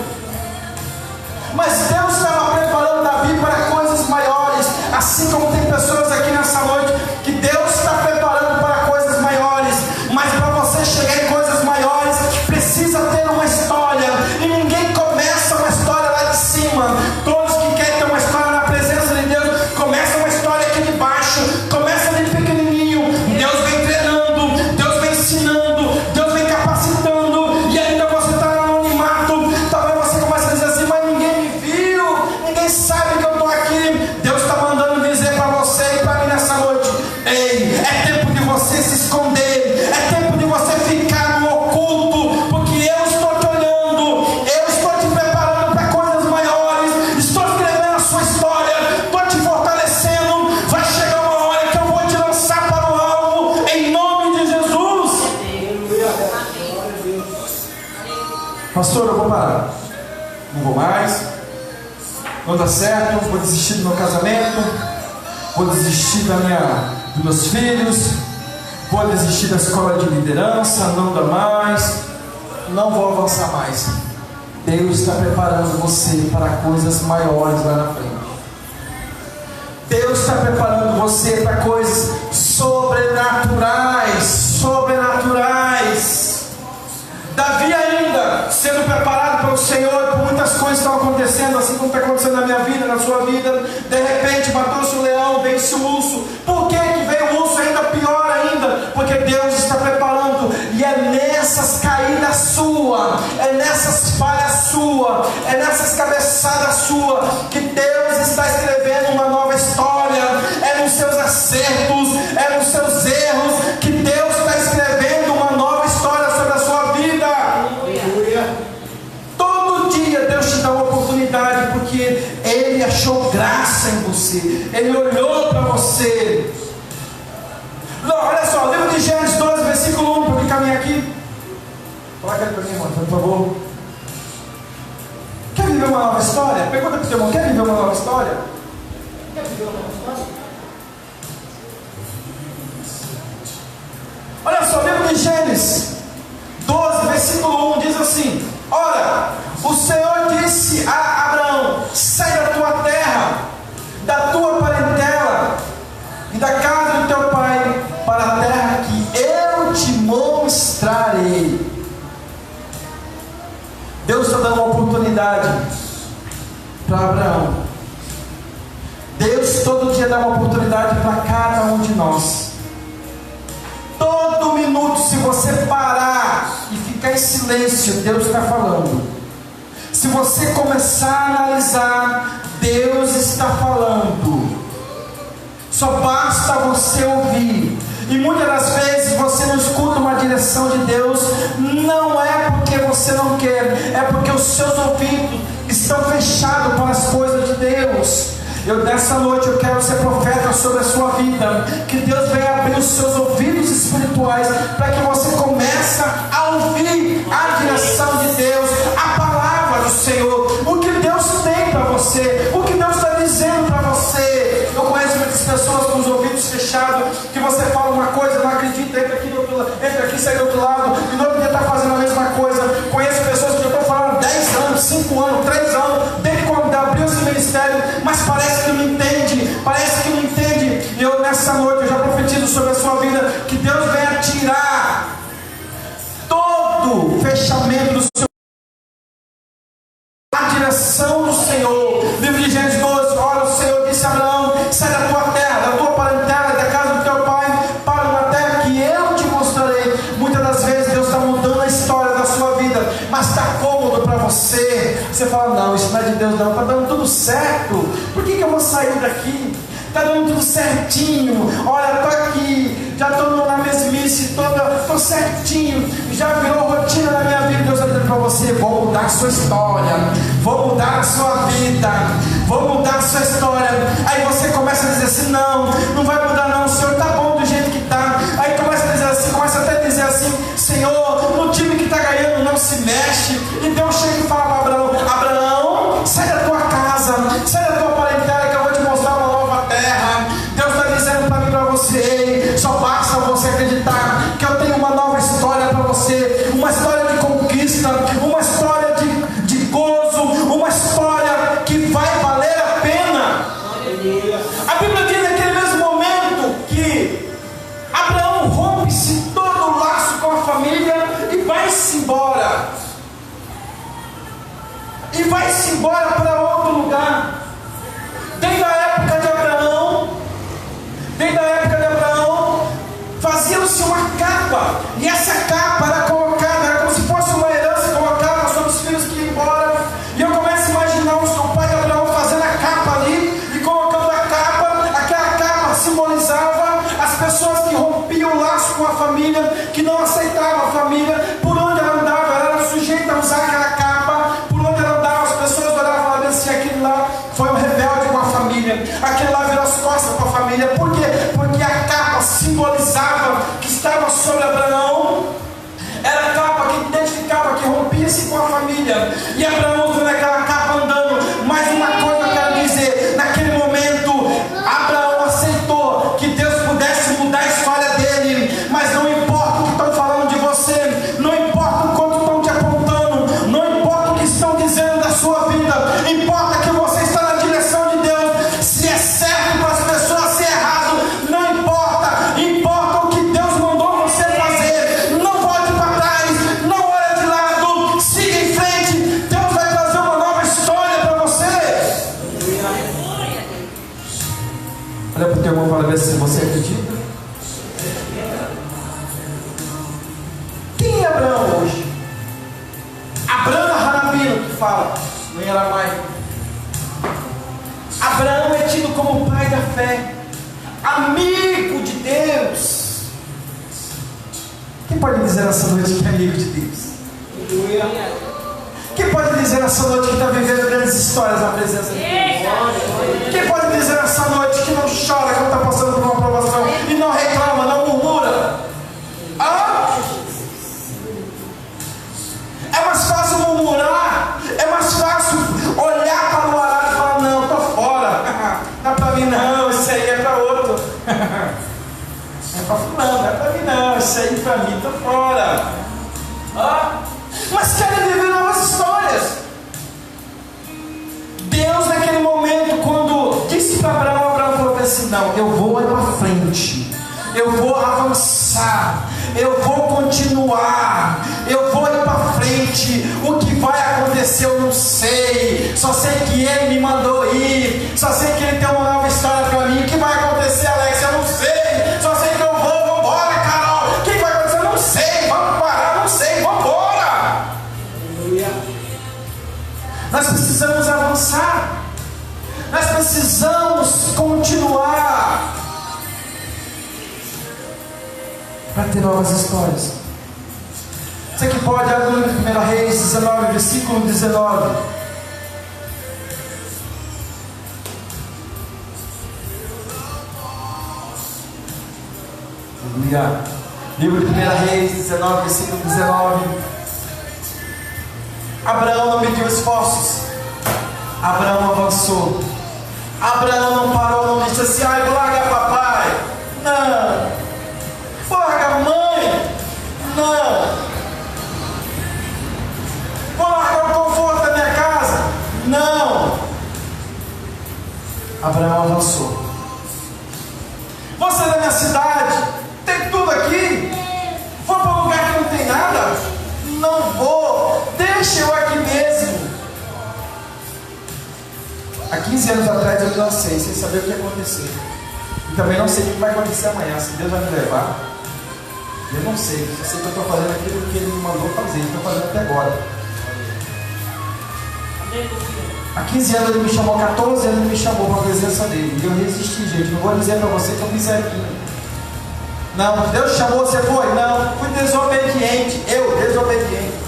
Mas Deus estava preparando Davi para coisas maiores, assim como tem pessoas aqui nessa noite que Deus está preparando para coisas maiores, mas para você chegar em coisas maiores precisa ter uma história, e ninguém começa uma história lá de cima. Todos que querem ter uma história na presença de Deus começam uma história aqui de baixo, começa de pequenininho. Deus vem treinando, Deus vem ensinando, Deus vem capacitando, e ainda você está no anonimato. Talvez você comece a dizer assim: mas ninguém me viu, ninguém sabe que eu estou aqui. Deus está mandando dizer para você e para mim nessa noite: ei, é tempo de você se esconder, é tempo de você ficar no oculto, porque eu estou te olhando, eu estou te preparando para coisas maiores, estou escrevendo a sua história, estou te fortalecendo. Vai chegar uma hora que eu vou te lançar para o alvo, em nome de Jesus. Pastor, eu vou parar, não vou mais, não dá certo, vou desistir do meu casamento, vou desistir dos meus filhos, vou desistir da escola de liderança, não dá mais, não vou avançar mais. Deus está preparando você para coisas maiores lá na frente. Deus está preparando você para coisas sobrenaturais, sobrenaturais. Davi ainda sendo preparado pelo Senhor, por muitas coisas estão acontecendo, assim como está acontecendo na minha vida, na sua vida. De repente matou-se o leão, veio-se o urso. Por que veio o urso? Ainda pior ainda, porque Deus está preparando, e é nessas caídas suas, é nessas falhas suas, é nessas cabeçadas suas que Deus está escrevendo uma nova história. É nos seus acertos, é nos seus erros que Deus está escrevendo uma nova história sobre a sua vida. Todo dia Deus te dá uma oportunidade, porque Ele achou graça em você, Ele olhou para você. Não, olha só, livro de Gênesis 12, versículo 1, para caminhar aqui. Coloca ele para mim, irmão, por favor. Quer viver uma nova história? Pergunta para o teu irmão: quer viver uma nova história? Quer viver uma nova história? Olha só, livro de Gênesis 12, versículo 1 diz assim: ora, o Senhor disse a Abraão: sai da tua terra, da tua parentela e da casa do teu pai, para a terra que eu te mostrarei. Deus está dando uma oportunidade para Abraão. Deus todo dia dá uma oportunidade para cada um de nós. Todo minuto, se você parar e ficar em silêncio, Deus está falando. Se você começar a analisar, Deus está falando. Só basta você ouvir. E muitas das vezes você não escuta uma direção de Deus, não é porque você não quer, é porque os seus ouvidos estão fechados para as coisas de Deus. Nessa noite eu quero ser profeta sobre a sua vida, que Deus venha abrir os seus ouvidos espirituais, para que você comece a ouvir a direção de Deus, a palavra do Senhor, o que Deus tem para você, o que Deus está dizendo para você. Eu conheço muitas pessoas com os ouvidos fechados, que você fala uma coisa, não acredita, entra aqui do outro lado, entra aqui, sai do outro lado, e no outro dia está fazendo a mesma coisa. Conheço pessoas que eu estou falando 10 anos, 5 anos, 3 anos, desde quando abriu esse ministério, mas parece que não entende, parece que não entende. E eu nessa noite eu já profetizo sobre a sua vida, que Deus venha tirar todo o fechamento do seu, a direção do Senhor. Livro de Gênesis 12, ora, o Senhor disse a Abraão: sai da tua terra, da tua parentela, da casa do teu pai, para uma terra que eu te mostrarei. Muitas das vezes Deus está mudando a história da sua vida, mas está cômodo para você. Você fala: não, isso não é de Deus não, está dando tudo certo, por que eu vou sair daqui? Está dando tudo certinho, olha, estou aqui, já estou na mesmice toda, estou certinho, já virou rotina na minha vida. Deus está dizendo para você: vou mudar a sua história, vou mudar a sua vida, vou mudar a sua história. Aí você começa a dizer assim: não, não vai mudar não, o Senhor está bom do jeito que está. Aí começa a dizer assim, começa até a dizer assim: Senhor, no time que está ganhando não se mexe. E Deus chega e fala para Abraão: Abraão, sai da tua casa, sai da tua parentela, que eu vou te mostrar uma nova terra. Deus está dizendo para mim e para você: só basta você acreditar rompe-se todo o laço com a família e vai-se embora. E vai-se embora para outro lugar. Desde a época de Abraão, fazia-se uma capa, e essa capa era colocada, era como se fosse uma herança colocada sobre os filhos que iam embora. E eu começo a imaginar o pai de Abraão fazendo a capa ali, e colocando a capa. Aquela capa simbolizava as pessoas que rompiam o laço com a família, que não aceitavam a família. Por onde ela andava, ela era sujeita a usar aquela capa. Por onde ela andava, as pessoas olhavam lá, assim, aquele lá foi um rebelde com a família, aquele lá virou as costas para a família. Por quê? Porque a capa simbolizava que estava sobre Abraão, era a capa que identificava, que rompia-se com a família. E Abraão vendo aquela capa andando. Mas uma coisa eu quero dizer: naquele momento Abraão aceitou que Deus pudesse mudar a história dele. Mas não importa o que estão falando de você, não importa o quanto estão te apontando, não importa o que estão dizendo da sua vida, importa que você está na direção de Deus. Se é certo para as pessoas, se é errado, não importa. Importa o que Deus mandou você fazer. Não volte para trás, não olhe de lado, siga em frente. Deus vai trazer uma nova história para você. Olha para o teu irmão para ver se você acredita. Quem é Abraão hoje? Abraão Hanabino, que fala em aramaico. Abraão é tido como pai da fé, amigo de Deus. Quem pode dizer nessa noite que é amigo de Deus? Quem pode dizer nessa noite que está vivendo grandes histórias na presença de Deus? Quem pode dizer nessa noite que não chora quando está passando por uma provação e não reclama, não murmura? É mais fácil murmurar, é mais fácil olhar para o arado e falar: não, estou fora, não é para mim não, isso aí é para outro. É para fulano, não é para mim não, isso aí para mim, estou fora. Mas querem viver novas histórias. Deus naquele momento, quando disse para Abraão falou assim: não, eu vou ir para frente, eu vou avançar, eu vou continuar, eu vou ir para frente. O que vai acontecer eu não sei, só sei que Ele me mandou ir, só sei que Ele tem uma nova história para mim. O que vai acontecer, Alex? Eu não sei, só sei que eu vou. Vambora, Carol. O que vai acontecer? Eu não sei, vamos parar, não sei, vambora. Nós precisamos avançar, nós precisamos continuar para ter novas histórias. Você que pode abrir no 1 Reis 19, versículo 19. Aleluia. Livro de 1 Reis 19, versículo 19. Abraão não mediu esforços, Abraão avançou. Abraão não parou, não disse assim: ai, vou largar papai. Não. Vou largar mãe. Não. Vou largar o conforto da minha casa. Não. Abraão avançou. Você é da minha cidade, tem tudo aqui. Vou para um lugar que não tem nada? Não vou. Deixa eu aqui mesmo. Há 15 anos atrás eu me lancei sem saber o que ia acontecer. E também não sei o que vai acontecer amanhã. Se Deus vai me levar, eu não sei. Só sei que eu estou fazendo aquilo que Ele me mandou fazer. Estou fazendo até agora. Há 15 anos Ele me chamou, 14 anos Ele me chamou para a presença dEle. E eu resisti, gente. Não vou dizer para você que eu fiz aquilo. Não, Deus chamou, você foi? Não, fui desobediente. Eu, desobediente.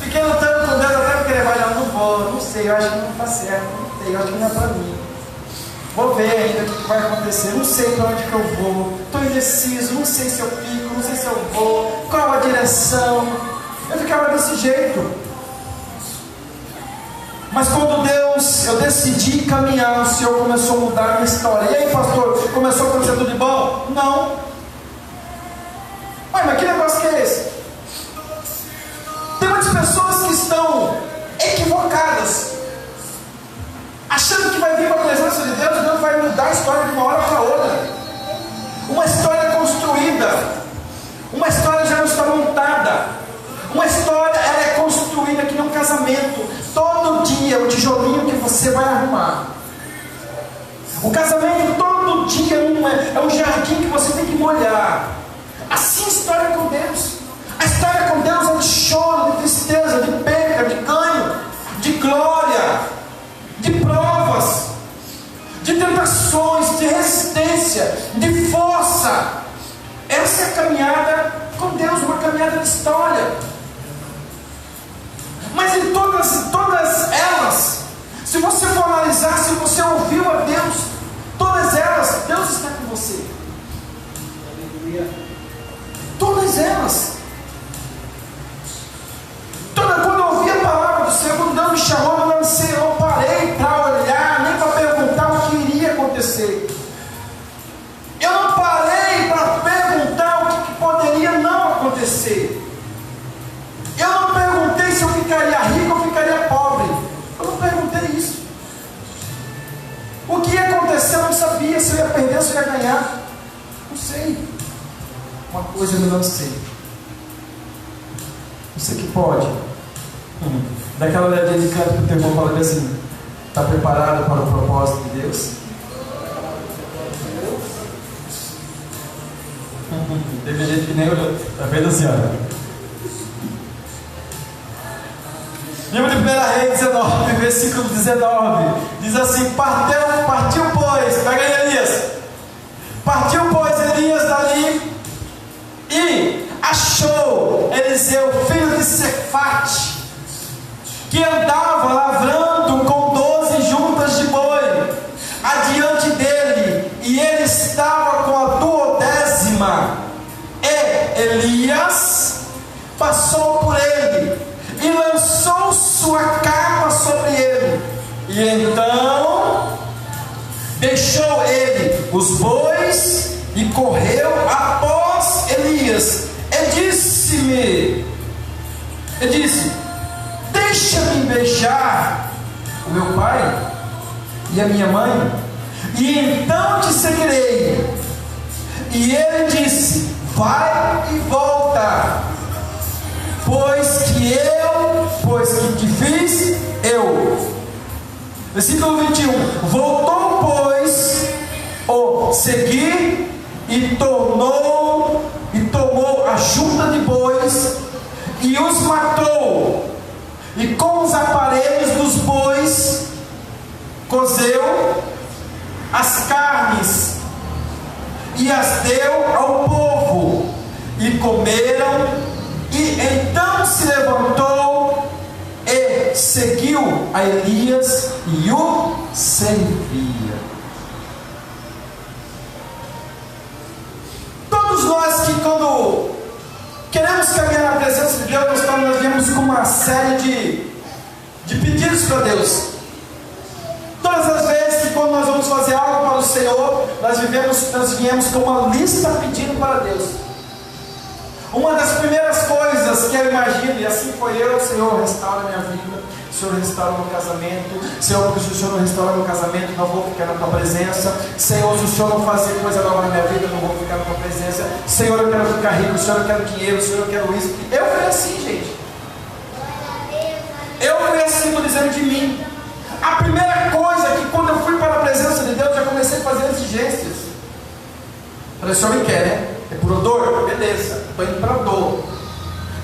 Fiquei lutando com Deus até me querer. Não vou, não sei, eu acho que não está certo. Não sei, eu acho que não é para mim. Vou ver ainda o que vai acontecer. Não sei para onde que eu vou. Estou indeciso, não sei se eu fico, não sei se eu vou. Qual a direção? Eu ficava desse jeito. Mas quando eu decidi caminhar, o Senhor começou a mudar a minha história. E aí, pastor, começou a acontecer tudo de bom? Não. Mas que negócio que é esse? Tem muitas pessoas que estão equivocadas, achando que vai vir para a presença de Deus e Deus vai mudar a história de uma hora para outra. Uma história construída, casamento, todo dia, o tijolinho que você vai arrumar. O casamento, todo dia, é um jardim que você tem que molhar. Assim a história com Deus. A história com Deus é de choro, de tristeza, de perda, de ganho, de glória, de provas, de tentações, de resistência, de força. Essa é a caminhada com Deus, uma caminhada de história. Mas em todas elas, se você for analisar, se você ouviu a Deus, todas elas, Deus está com você. Todas elas. Quando eu ouvi a palavra do Senhor, quando Deus me chamou, eu lancei, eu parei para olhar, nem para perguntar o que iria acontecer. Eu não parei para perguntar o que poderia não acontecer. Eu não perguntei se eu ficaria rico ou ficaria pobre. Eu não perguntei isso. O que ia acontecer eu não sabia, se eu ia perder, se eu ia ganhar. Não sei. Uma coisa eu me lancei. Você que pode. Daquela olhadinha de canto que o teu irmão fala assim: está preparado para o propósito de Deus? Teve gente que nem olhou. Está vendo assim, olha. Livro de 1 Reis 19, versículo 19. Diz assim: partiu pois, pega aí Elias. Partiu pois Elias dali e achou Eliseu, filho de Sefate, que andava lavrando com 12 juntas de boi adiante dele, e ele estava com a 12ª. E Elias passou por ele e lançou sua capa sobre ele, e então deixou ele os bois e correu após Elias. E disse: deixa-me beijar o meu pai e a minha mãe, e então te seguirei. E ele disse: vai e volta, pois que te fiz eu. Versículo 21. Voltou, pois, o seguir, e tomou a junta de bois e os matou, e com os aparelhos dos bois cozeu as carnes e as deu ao povo, e comeram. E então se levantou e seguiu a Elias e o servia. Todos nós que, quando queremos caminhar na presença de Deus, nós viemos com uma série de pedidos para Deus. Todas as vezes que, quando nós vamos fazer algo para o Senhor, nós viemos com uma lista pedindo para Deus. Uma das primeiras coisas que eu imagino, e assim foi eu: Senhor, restaura minha vida, Senhor, restaura meu casamento, Senhor, se o Senhor não restaurar meu casamento, não vou ficar na tua presença. Senhor, se o Senhor não fazer coisa nova na minha vida, eu não vou ficar na tua presença. Senhor, eu quero ficar rico, Senhor, eu quero dinheiro, Senhor, eu quero isso. Eu fui assim, gente. Eu fui assim, estou dizendo de mim. A primeira coisa é que, quando eu fui para a presença de Deus, já comecei a fazer exigências. Falei: o Senhor me quer, né? É por dor? Beleza, estou indo para dor.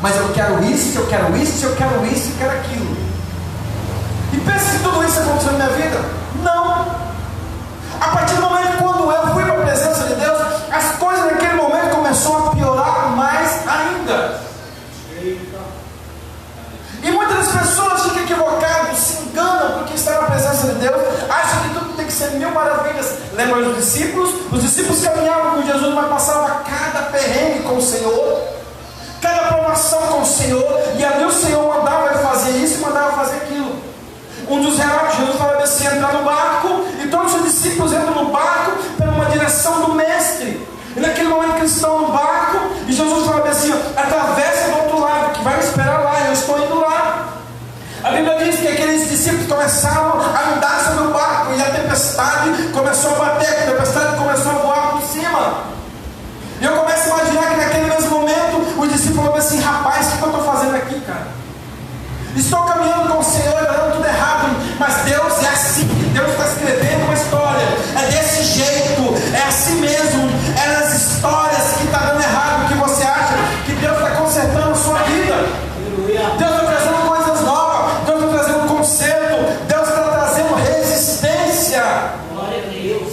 Mas eu quero isso, eu quero isso, eu quero isso, eu quero aquilo. E pensa que tudo isso aconteceu na minha vida? Não. A partir do momento quando eu fui para a presença de Deus, as coisas naquele momento começaram a piorar mais ainda. E muitas das pessoas ficam equivocadas, se enganam porque estão na presença de Deus, acham que tudo tem que ser mil maravilhas. Lembra dos discípulos? Os discípulos caminhavam com Jesus, mas passavam cada perrengue com o Senhor, cada provação com o Senhor, e ali o Senhor mandava ele fazer isso e mandava fazer aquilo. Um dos relatos, Jesus falava assim: entrar no barco, e todos os discípulos entram no barco para uma direção do mestre. E naquele momento que eles estão no barco, e Jesus falava assim: atravessa do outro lado, que vai me esperar lá, eu estou indo lá. A Bíblia diz que aqueles discípulos começaram a andar sobre o barco, e a tempestade começou a bater, a tempestade começou a voar por cima. E eu começo a imaginar que naquele mesmo momento os discípulos falaram assim: rapaz, o que eu estou fazendo aqui, cara? estou caminhando com o Senhor, dando tudo errado, mas Deus é assim, Deus está escrevendo uma história, é desse jeito, é assim mesmo, é nas histórias que está dando errado, que você acha que Deus está consertando a sua vida. Deus está trazendo coisas novas, Deus está trazendo conserto, Deus está trazendo resistência. Glória a Deus.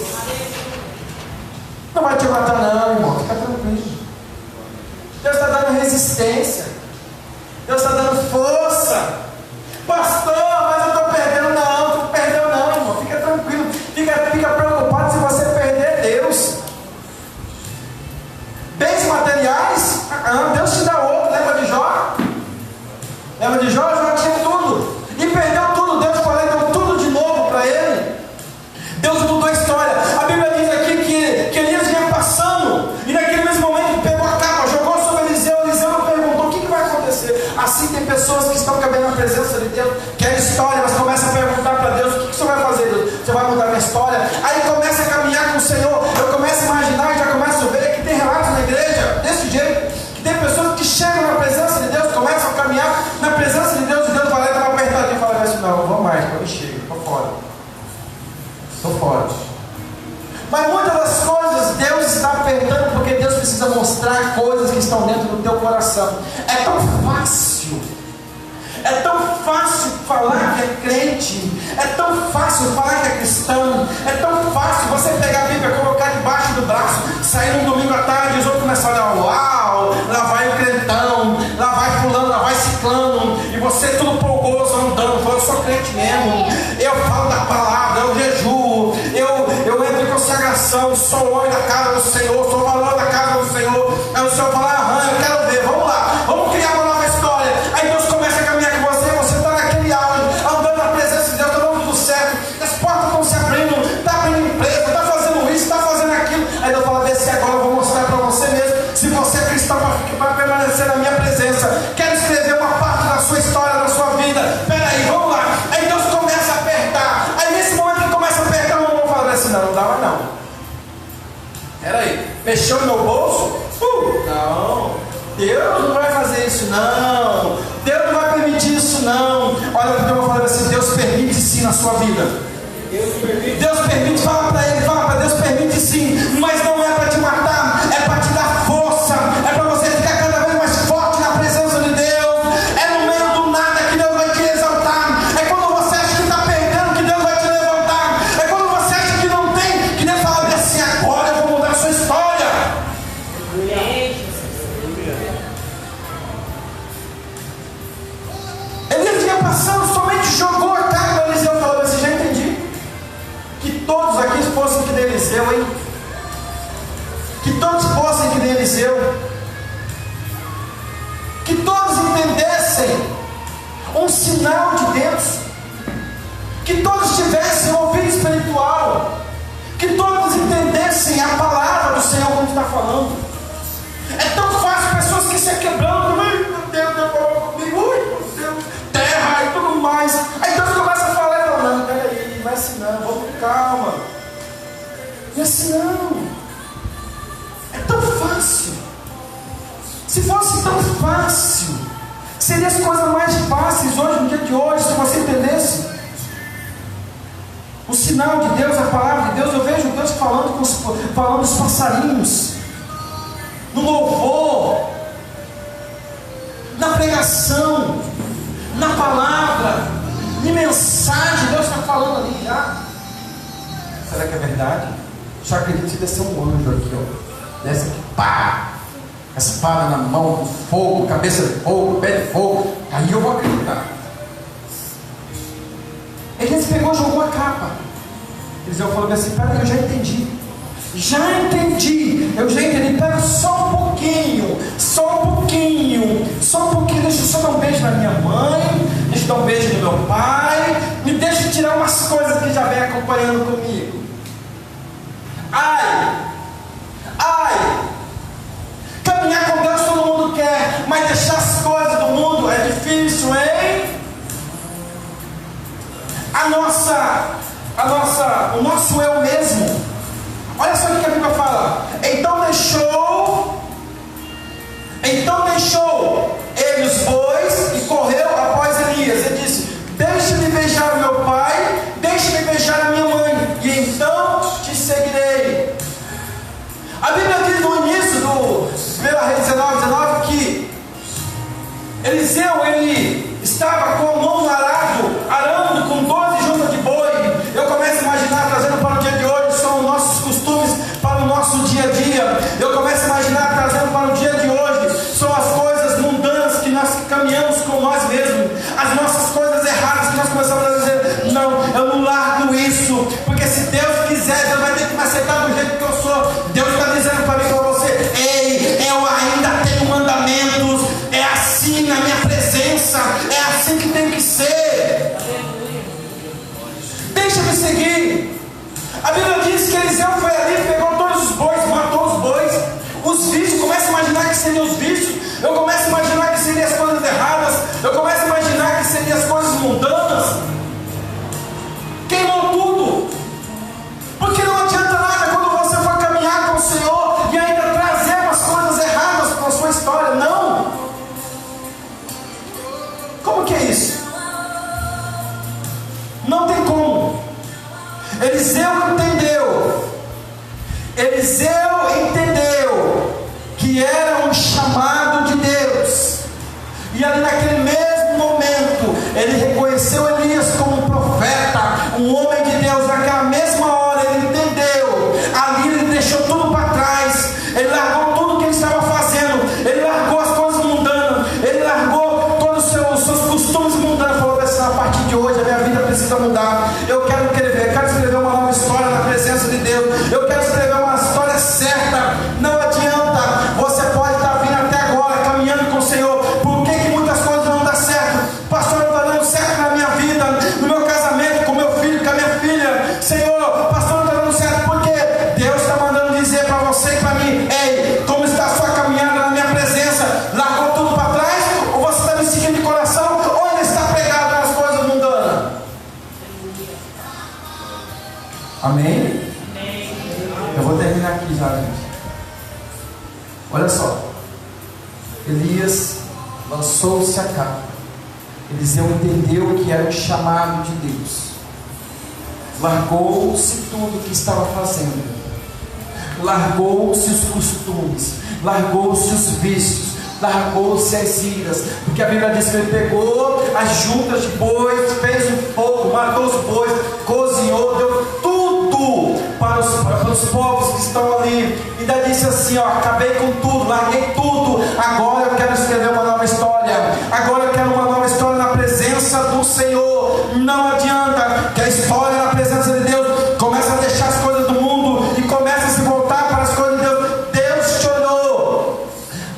Não vai te matar não, irmão, fica tranquilo. Deus está dando resistência, Deus está dando força. Pastor, mas eu estou perdendo. Não perdeu não, irmão, fica tranquilo. Fica preocupado se você perder Deus. Bens materiais, Deus te dá outro. Lembra de Jó? Lembra de Jó? Jó tinha tudo e perdeu tudo. Deus falou e deu tudo de novo para ele. Deus mudou a história. A Bíblia diz aqui que Elias vinha passando e naquele mesmo momento pegou a capa, jogou sobre Eliseu. Eliseu não perguntou o que vai acontecer. Assim tem pessoas que estão cabendo na presença de Deus, quer história, mas começa a perguntar para Deus: o que você vai fazer, Deus? Você vai mudar minha história? Aí começa a caminhar com o Senhor. Eu começo a imaginar e já começo a ver que tem relatos na igreja desse jeito, que tem pessoas que chegam na presença de Deus, começam a caminhar na presença de Deus, e Deus vai lá e dá uma apertadinha e fala assim: não vou mais, eu chego, estou fora. Mas muitas das coisas Deus está apertando porque Deus precisa mostrar coisas que estão dentro do teu coração. É tão fácil falar que é crente, é tão fácil falar que é cristão, é tão fácil você pegar a Bíblia, colocar debaixo do braço, sair num domingo à tarde e os outros começam a olhar: uau, lá vai o crentão, lá vai fulano, lá vai ciclano, e você tudo polgoso andando, falando: eu sou crente mesmo, eu falo da palavra, eu jejuo, eu entro em consagração, sou óleo da casa do Senhor, sou valor da casa do Senhor. Aí o Senhor fala: eu quero ver, vamos lá, vamos criar uma nova história. Aí Deus começa a caminhar com você, você está naquele áudio, andando na presença de Deus, está dando tudo certo, as portas estão se abrindo, está abrindo empresa, está fazendo isso, está fazendo aquilo. Aí Deus fala: desce agora, eu vou mostrar para você mesmo se você é cristão para permanecer na minha presença. Quero escrever uma parte da sua história, da sua vida. Peraí, vamos lá. Aí Deus começa a apertar. Aí nesse momento que começa a apertar, eu vou falar assim: não dá mais não. Peraí, mexeu no meu bolso? Não, Deus não vai fazer isso não, Deus não vai permitir isso não. Olha porque eu vou falar assim: Deus permite sim na sua vida. Deus permite, fala para ele, fala para Deus: permite sim, mas não é para te matar, é para te dar força, é para você ficar cada vez mais forte na presença de Deus. É no meio do nada que Deus vai te exaltar, é quando você acha que está perdendo que Deus vai te levantar, é quando você acha que não tem, que Deus fala assim: agora eu vou mudar a sua história. Elias vinha passando, somente jogou a cara para Eliseu e falou assim: já entendi. Que todos aqui fossem que nem Eliseu, hein? Que todos fossem que nem Eliseu. Que todos entendessem um sinal de Deus. Que todos tivessem um ouvido espiritual. Que todos entendessem a palavra do Senhor como está falando. É tão fácil pessoas que se quebrando. Ai meu Deus, Deus falou comigo. Ui meu Deus, terra e tudo mais. Aí Deus começa a falar e fala: não, peraí, não é assim não, vamos com calma. Não é assim não. É tão fácil. Se fosse tão fácil, seria as coisas mais fáceis hoje, no dia de hoje, se você entendesse o sinal de Deus, a palavra de Deus. Eu vejo Deus falando dos passarinhos, no louvor, na pregação, na palavra, em mensagem. Deus está falando ali já. Será que é verdade? Só acredito que descer um anjo aqui, ó. Desce aqui, pá! Espada na mão, fogo, cabeça de fogo, pé de fogo. Aí eu vou acreditar. Ele pegou e jogou a capa. Eliseu falou assim: peraí, eu já entendi. Eu já entendi. Pera só um pouquinho. Deixa eu só dar um beijo na minha mãe, deixa eu dar um beijo no meu pai, me deixa tirar umas coisas que já vem acompanhando comigo. Ai, caminhar com Deus todo mundo quer, mas deixar as coisas do mundo é difícil, hein? O nosso eu mesmo. Olha só o que a Bíblia fala: então deixou ele os bois e correu após Elias. Eliseu entendeu que era um chamado de Deus, e ali naquele mesmo momento ele reconheceu Elias como um profeta, um homem de Deus. Naquela mesma hora ele entendeu, ali ele deixou tudo para trás, ele largou tudo que ele estava fazendo, ele largou as coisas mundanas, ele largou todos os seus costumes mundanos, falou assim: a partir de hoje a minha vida precisa mudar, eu quero escrever uma nova história na presença de Deus, eu quero escrever uma história certa. Não adianta, você pode estar vindo até agora caminhando com o Senhor, por que muitas coisas não dão certo? Pastor, não está dando certo na minha vida, no meu casamento, com meu filho, com a minha filha. Senhor, pastor, não está dando certo, porque Deus está mandando dizer para você e para mim: ei, como está a sua caminhada na minha presença? Largou tudo para trás? Ou você está me seguindo de coração? Ou ainda está pregado nas coisas mundanas? Amém? Eu vou terminar aqui já, gente. Olha só, Elias lançou-se a capa. Eliseu entendeu que era um chamado de Deus. Largou-se tudo que estava fazendo, largou-se os costumes, largou-se os vícios, largou-se as iras, porque a Bíblia diz que ele pegou as juntas de bois, fez um fogo, matou os bois, cozinhou, deu tudo para os povos que estão ali, e ainda disse assim: ó, acabei com tudo, larguei tudo, agora eu quero escrever uma nova história, agora eu quero uma nova história na presença do Senhor. Não adianta que a história na presença de Deus começa a deixar as coisas do mundo e começa a se voltar para as coisas de Deus. Deus te olhou,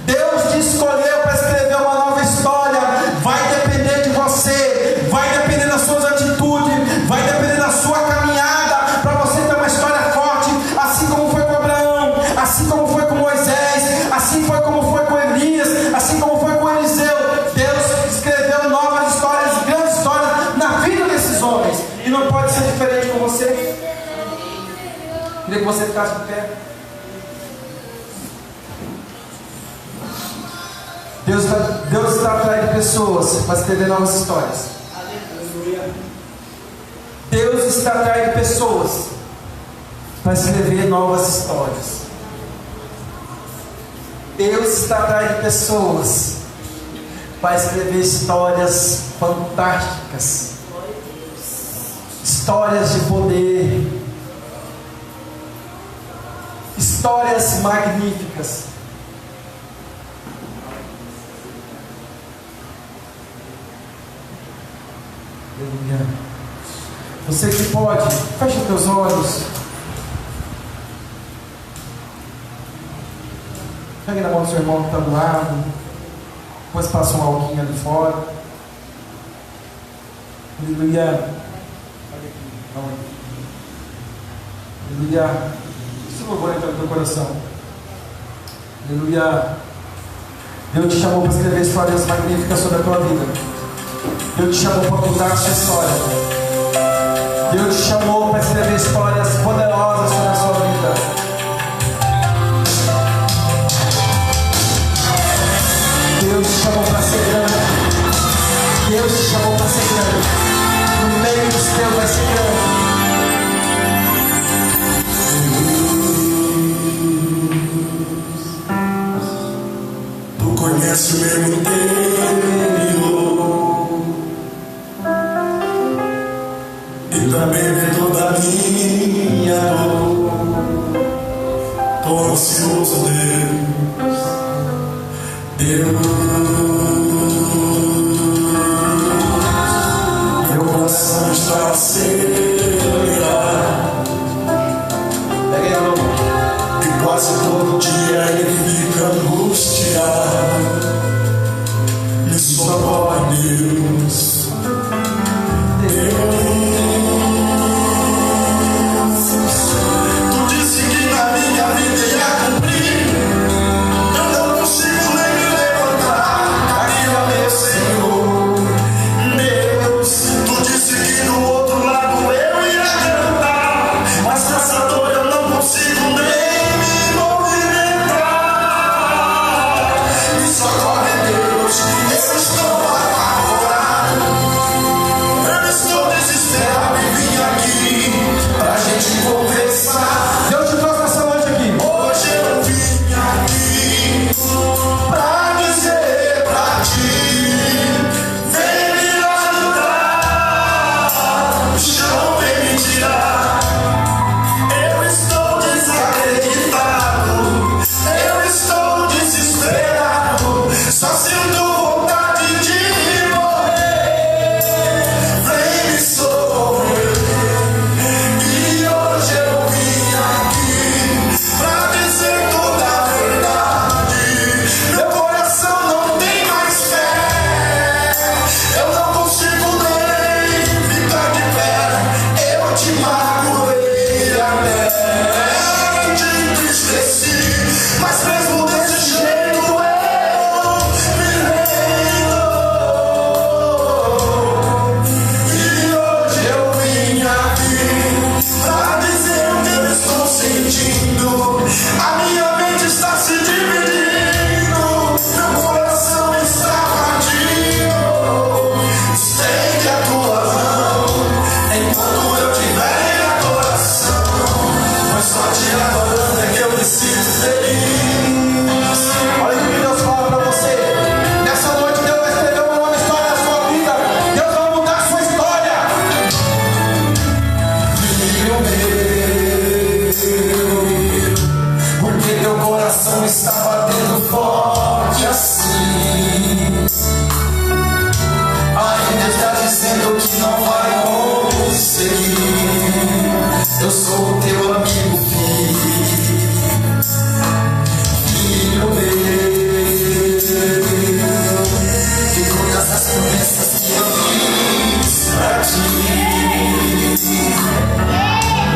Deus te escolheu para escrever uma nova história. Vai depender de você, vai depender das suas atitudes, vai depender da sua caminhada, para você ter uma história forte, assim como foi com Abraão, assim como foi com Moisés, assim foi como foi com Elias, assim como foi com Eliseu. Deus escreveu novas histórias, grandes histórias na vida desses homens, e não pode ser diferente com você. Queria que você ficasse de pé. Deus está atrás de pessoas para escrever novas histórias. Deus está atrás de pessoas para escrever novas histórias. Deus está atrás de pessoas para escrever histórias fantásticas, histórias de poder, histórias magníficas. Aleluia. Você que pode, fecha os teus olhos. Pegue na mão do seu irmão que está do lado. Depois passa um alquinho ali fora. Aleluia. Aleluia. Esse louvor entra no teu coração. Aleluia. Deus te chamou para escrever histórias magníficas sobre a tua vida. Deus te chamou para mudar a sua história. Deus te chamou para escrever histórias poderosas sobre a sua vida. Deus te chamou para ser grande. Deus te chamou para ser grande. No meio dos teus vai ser grande. Tu conhece o meu interior e também vê toda a minha dor. Tô ansioso, Deus. Meu coração está acelerado e quase todo dia ele fica angustiado. Me socorre, Deus. Tu disse que na minha vida ia cumprir. Eu não consigo nem me levantar. Aqui, ó meu Senhor, Deus. Tu disse que do outro lado me sinto feliz. Olha o que Deus fala para você. Nessa noite Deus vai escrever uma nova história na sua vida. Deus vai mudar a sua história. Filho meu, porque teu coração está batendo forte assim. Ainda está dizendo que não vai conseguir. Eu sou o teu amigo, filho meu. E todas as promessas que eu fiz pra ti,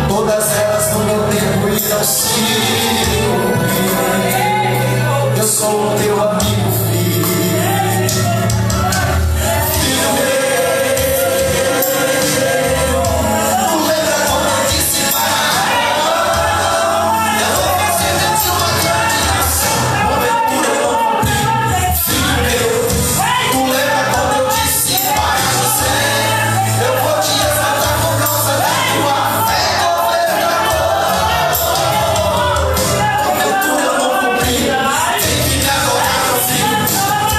todas elas no meu tempo irão se cumprir. Eu sou o teu amigo, filho meu. Tu lembra quando eu disse eu vou fazer de ti uma grande nação? Porventura eu não cumpri, filho meu. Tu lembra quando eu disse Pai José, eu vou te exaltar por causa da tua fé, porventura eu não cumpri. Tem que me adorar, meu filho.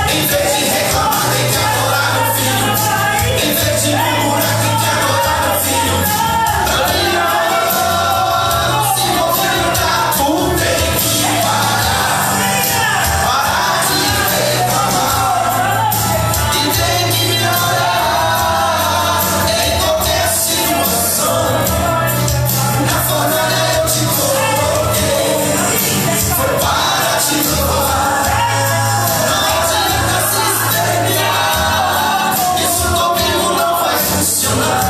Em vez de reclamar, tem que adorar, meu filho. Em vez de murmurar, tem que adorar, meu filho. Se movimentar, tu tem que parar de reclamar e tem que me orar em qualquer situação. Na fornalha eu te coloquei, foi para te provar. Não adianta se espernear, isso comigo não vai funcionar.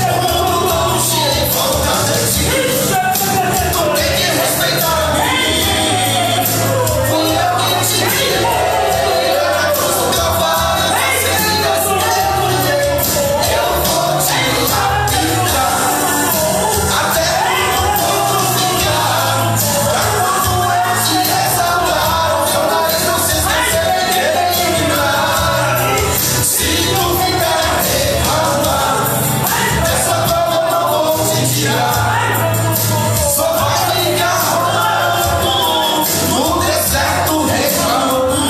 O mundo longe em volta de ti, tu tem que respeitar a mim. Fui eu que te criei, na cruz do Calvário, nas feridas mergulhei. Eu vou te lapidar até no ponto final. Pra quando eu te exaltar, o teu nariz não se esquecer de eliminar. Se tu ficar reclamando, essa prova eu não vou te tirar. Só vai ficar rolando no deserto reclamando.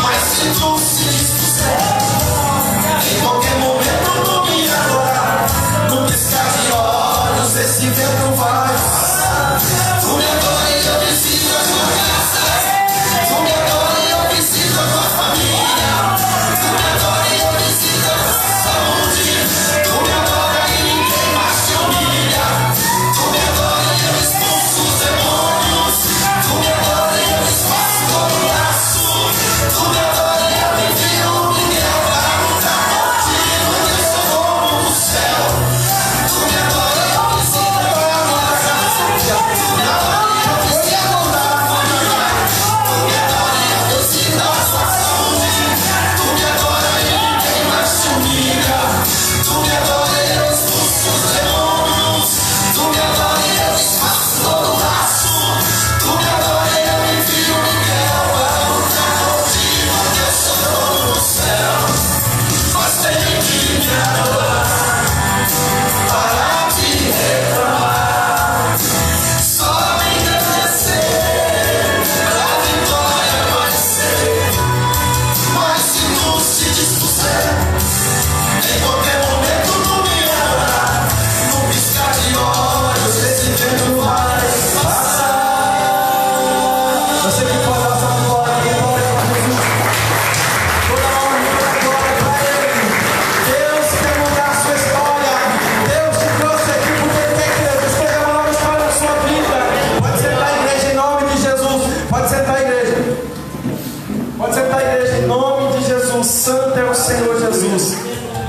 Mas se tu se dispuser, em qualquer momento tu me adorar, no piscar de olhos esse vento vai passar. Tu me adora e eu preciso da tua graça. Tu me adora e eu preciso da tua família. Tu me adora e eu preciso da tua saúde. Tu me adora e ninguém mais te humilha. Tu me adora e eu expulso os demônios. Tu me adora e eu desfaço todo laço. Tu me adora e eu envio o Miguel para lutar contigo, que eu sou dono do céu. Tu me adora e eu preciso da tua casa. Tu me adora e eu preciso da família. Tu me adora e eu preciso da sua saúde. Tu me adora e ninguém mais te humilha. Tu me adora e eu expulso os demônios. Tu me adora e eu desfaço todo laço. Tu me adora e eu envio o Miguel para lutar contigo, que eu sou dono do céu. Mas tem que me adorar, parar de reclamar, só me engrandecer, pra vitória aparecer. Mas se tu se dispuser, em qualquer momento tu me adorar, no piscar de olhos esse vento vai passar. Você que pode dar sua glória, glória para Jesus. Toda honra e toda glória para Ele. Deus quer mudar a sua história. Deus te trouxe aqui porque Ele quer escrever uma nova história na sua vida. Pode sentar, igreja, em nome de Jesus. Pode sentar, igreja. Pode sentar, igreja, em nome de Jesus. Santo é o Senhor Jesus.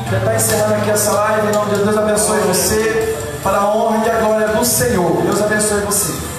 Já está encerrando aqui essa live. Em nome de Deus, Deus abençoe você. Para a honra e a glória do Senhor. Deus abençoe você.